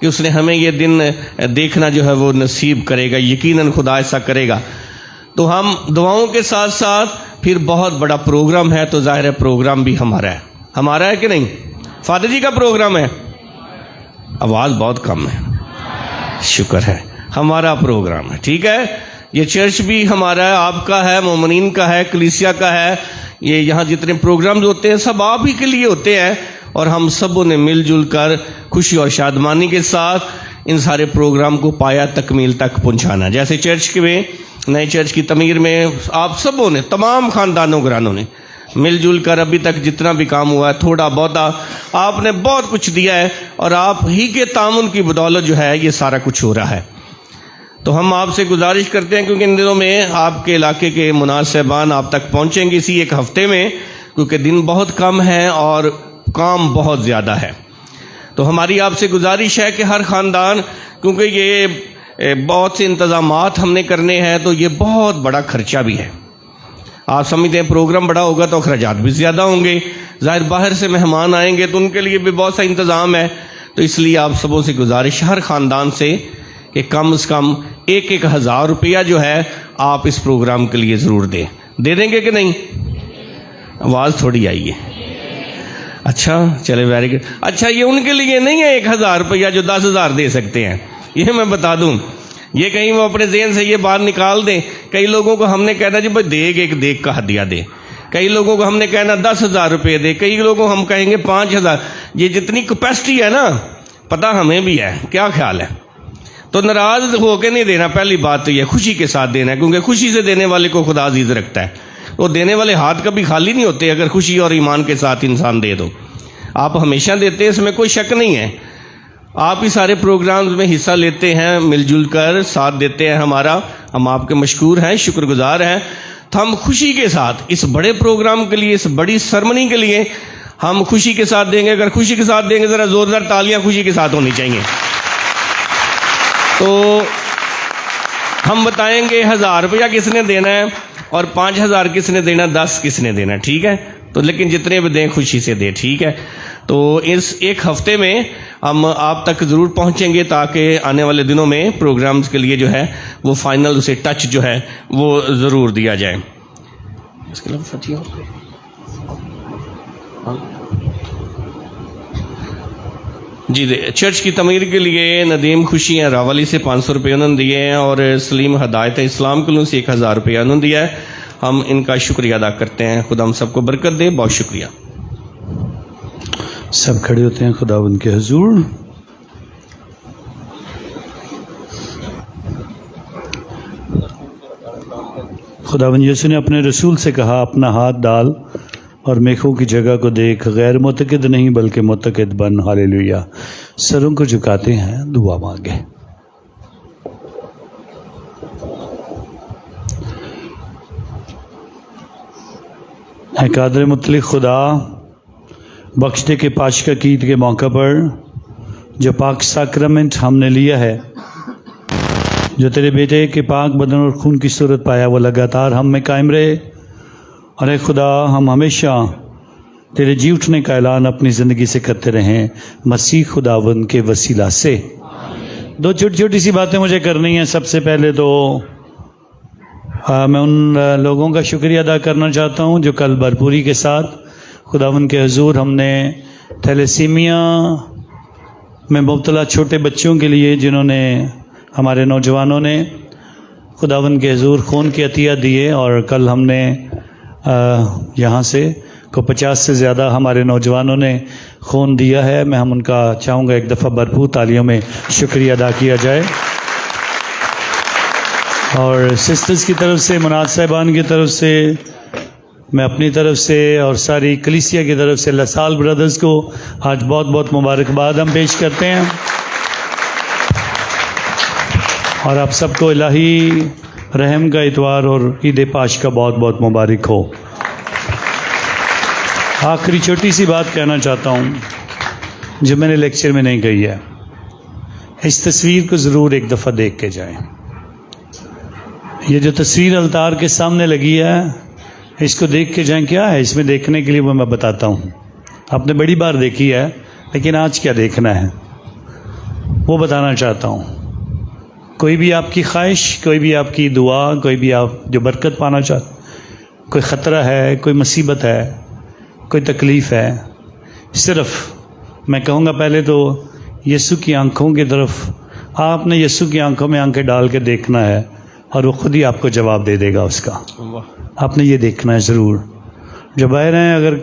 کہ اس نے ہمیں یہ دن دیکھنا جو ہے وہ نصیب کرے گا، یقیناً خدا ایسا کرے گا۔ تو ہم دعاؤں کے ساتھ ساتھ پھر بہت بڑا پروگرام ہے، تو ظاہر ہے پروگرام بھی ہمارا ہے کہ نہیں؟ فادر جی کا پروگرام ہے، آواز بہت کم ہے، شکر ہے، ہمارا پروگرام ہے، ٹھیک ہے۔ یہ چرچ بھی ہمارا ہے، آپ کا ہے، مومنین کا ہے، کلیسیا کا ہے۔ یہ یہاں جتنے پروگرامز ہوتے ہیں سب آپ ہی کے لیے ہوتے ہیں، اور ہم سبوں نے مل جل کر خوشی اور شادمانی کے ساتھ ان سارے پروگرام کو پایا تکمیل تک پہنچانا۔ جیسے چرچ کے میں نئے چرچ کی تعمیر میں آپ سبوں نے، تمام خاندانوں گھرانوں نے مل جل کر ابھی تک جتنا بھی کام ہوا ہے، تھوڑا بہتا آپ نے بہت کچھ دیا ہے، اور آپ ہی کے تعاون کی بدولت جو ہے یہ سارا کچھ ہو رہا ہے۔ تو ہم آپ سے گزارش کرتے ہیں، کیونکہ ان دنوں میں آپ کے علاقے کے مناسبان آپ تک پہنچیں گے اسی ایک ہفتے میں، کیونکہ دن بہت کم ہیں اور کام بہت زیادہ ہے۔ تو ہماری آپ سے گزارش ہے کہ ہر خاندان، کیونکہ یہ بہت سے انتظامات ہم نے کرنے ہیں، تو یہ بہت بڑا خرچہ بھی ہے۔ آپ سمجھتے ہیں پروگرام بڑا ہوگا تو اخراجات بھی زیادہ ہوں گے، ظاہر باہر سے مہمان آئیں گے تو ان کے لیے بھی بہت سا انتظام ہے۔ تو اس لیے آپ سبوں سے گزارش ہر خاندان سے کہ کم از کم 1,000 روپیہ جو ہے آپ اس پروگرام کے لیے ضرور دیں گے کہ نہیں؟ آواز تھوڑی آئی ہے، اچھا چلے ویری گڈ۔ اچھا یہ ان کے لیے نہیں ہے 1,000 روپیہ جو 10,000 دے سکتے ہیں، یہ میں بتا دوں، یہ کہیں وہ اپنے ذہن سے یہ بات نکال دیں۔ کئی لوگوں کو ہم نے کہنا جی بھائی ایک دیگ کا ہدیہ دے، کئی لوگوں کو ہم نے کہنا 10,000 روپے دے، کئی لوگوں کو ہم کہیں گے 5,000۔ یہ جتنی کیپیسٹی ہے نا، پتہ ہمیں بھی ہے، کیا خیال ہے؟ تو ناراض ہو کے نہیں دینا، پہلی بات تو یہ خوشی کے ساتھ دینا ہے، کیونکہ خوشی سے دینے والے کو خدا عزیز رکھتا ہے۔ وہ دینے والے ہاتھ کبھی خالی نہیں ہوتے، اگر خوشی اور ایمان کے ساتھ انسان دے دو۔ آپ ہمیشہ دیتے ہیں، اس میں کوئی شک نہیں ہے۔ آپ ہی سارے پروگرامز میں حصہ لیتے ہیں، مل جل کر ساتھ دیتے ہیں ہمارا، ہم آپ کے مشکور ہیں، شکر گزار ہیں۔ تو ہم خوشی کے ساتھ اس بڑے پروگرام کے لیے، اس بڑی سرمنی کے لیے ہم خوشی کے ساتھ دیں گے۔ اگر خوشی کے ساتھ دیں گے ذرا زوردار تالیاں خوشی کے ساتھ ہونی چاہیے۔ تو ہم بتائیں گے 1,000 روپیہ کس نے دینا ہے اور 5,000 کس نے دینا، 10 کس نے دینا، ٹھیک ہے؟ تو لیکن جتنے بھی دیں خوشی سے دیں، ٹھیک ہے؟ تو اس ایک ہفتے میں ہم آپ تک ضرور پہنچیں گے، تاکہ آنے والے دنوں میں پروگرامز کے لیے جو ہے وہ فائنل اسے ٹچ جو ہے وہ ضرور دیا جائے۔ اس کے علاوہ جی چرچ کی تعمیر کے لیے ندیم خوشی ہیں راولی سے 500 روپے انہوں نے دیے ہیں، اور سلیم ہدایت اسلام کلوں سے 1,000 روپیہ انہوں نے دیا ہے۔ ہم ان کا شکریہ ادا کرتے ہیں، خدا ہم سب کو برکت دے، بہت شکریہ۔ سب کھڑے ہوتے ہیں خداوند کے حضور۔ خداوند یسوع نے اپنے رسول سے کہا، اپنا ہاتھ ڈال اور میخوں کی جگہ کو دیکھ، غیر معتقد نہیں بلکہ معتقد بن۔ ہاللیلویہ۔ سروں کو جھکاتے ہیں، دعا مانگے۔ اے قادر مطلق خدا، بخشنے کے پاشکہ کی عید کے موقع پر جو پاک ساکرمنٹ ہم نے لیا ہے، جو تیرے بیٹے کے پاک بدن اور خون کی صورت پایا، وہ لگاتار ہم میں قائم رہے، اور اے خدا ہم ہمیشہ تیرے جی اٹھنے کا اعلان اپنی زندگی سے کرتے رہیں، مسیح خداوند کے وسیلہ سے۔ دو چھوٹی چھوٹی سی باتیں مجھے کرنی ہیں۔ سب سے پہلے تو میں ان لوگوں کا شکریہ ادا کرنا چاہتا ہوں جو کل بھرپوری کے ساتھ خداوند کے حضور ہم نے تھیلیسیمیا میں مبتلا چھوٹے بچوں کے لیے، جنہوں نے ہمارے نوجوانوں نے خداوند کے حضور خون کی عطیہ دیے، اور کل ہم نے یہاں سے 50 سے زیادہ ہمارے نوجوانوں نے خون دیا ہے۔ میں ہم ان کا چاہوں گا ایک دفعہ بھرپور تالیوں میں شکریہ ادا کیا جائے۔ اور سسٹرز کی طرف سے، مناد صاحبان کی طرف سے، میں اپنی طرف سے اور ساری کلیسیا کی طرف سے لسال برادرز کو آج بہت بہت مبارکباد ہم پیش کرتے ہیں، اور آپ سب کو الہی رحم کا اتوار اور عید پاش کا بہت بہت مبارک ہو۔ آخری چھوٹی سی بات کہنا چاہتا ہوں جو میں نے لیکچر میں نہیں کہی ہے۔ اس تصویر کو ضرور ایک دفعہ دیکھ کے جائیں۔ یہ جو تصویر التار کے سامنے لگی ہے، اس کو دیکھ کے جائیں۔ کیا ہے اس میں دیکھنے کے لیے، وہ میں بتاتا ہوں۔ آپ نے بڑی بار دیکھی ہے، لیکن آج کیا دیکھنا ہے؟ وہ بتانا چاہتا ہوں. کوئی بھی آپ کی خواہش، کوئی بھی آپ کی دعا، کوئی بھی آپ جو برکت پانا چاہتے، کوئی خطرہ ہے، کوئی مصیبت ہے، کوئی تکلیف ہے، صرف میں کہوں گا پہلے تو یسوع کی آنکھوں کی طرف آپ نے یسوع کی آنکھوں میں آنکھیں ڈال کے دیکھنا ہے اور وہ خود ہی آپ کو جواب دے دے گا اس کا. آپ نے یہ دیکھنا ہے ضرور. جو باہر ہیں اگر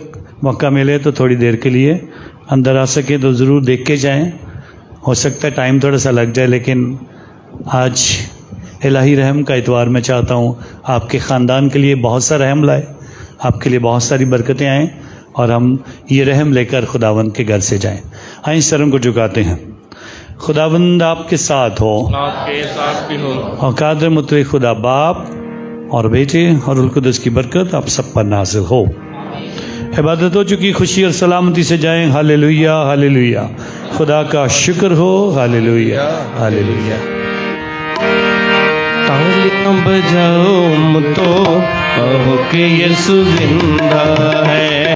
موقع ملے تو تھوڑی دیر کے لیے اندر آ سکے تو ضرور دیکھ کے جائیں. ہو سکتا ہے ٹائم تھوڑا سا لگ جائے، لیکن آج الہی رحم کا اتوار میں چاہتا ہوں آپ کے خاندان کے لیے بہت سا رحم لائے، آپ کے لیے بہت ساری برکتیں آئیں اور ہم یہ رحم لے کر خداوند کے گھر سے جائیں. آئیں سروں کو جھکاتے ہیں. خداوند آپ کے ساتھ ہو، آپ کے ساتھ بھی ہو. اور قادر مطلق خدا باپ اور بیٹے اور روح القدس کی برکت آپ سب پر نازل ہو. عبادت ہو چکی، خوشی اور سلامتی سے جائیں. ہاللیلویہ ہاللیلویہ. خدا کا شکر ہو. ہاللیلویہ ہاللیلویہ. تالیاں بجاؤ تو کہو کہ یسوع زندہ ہے.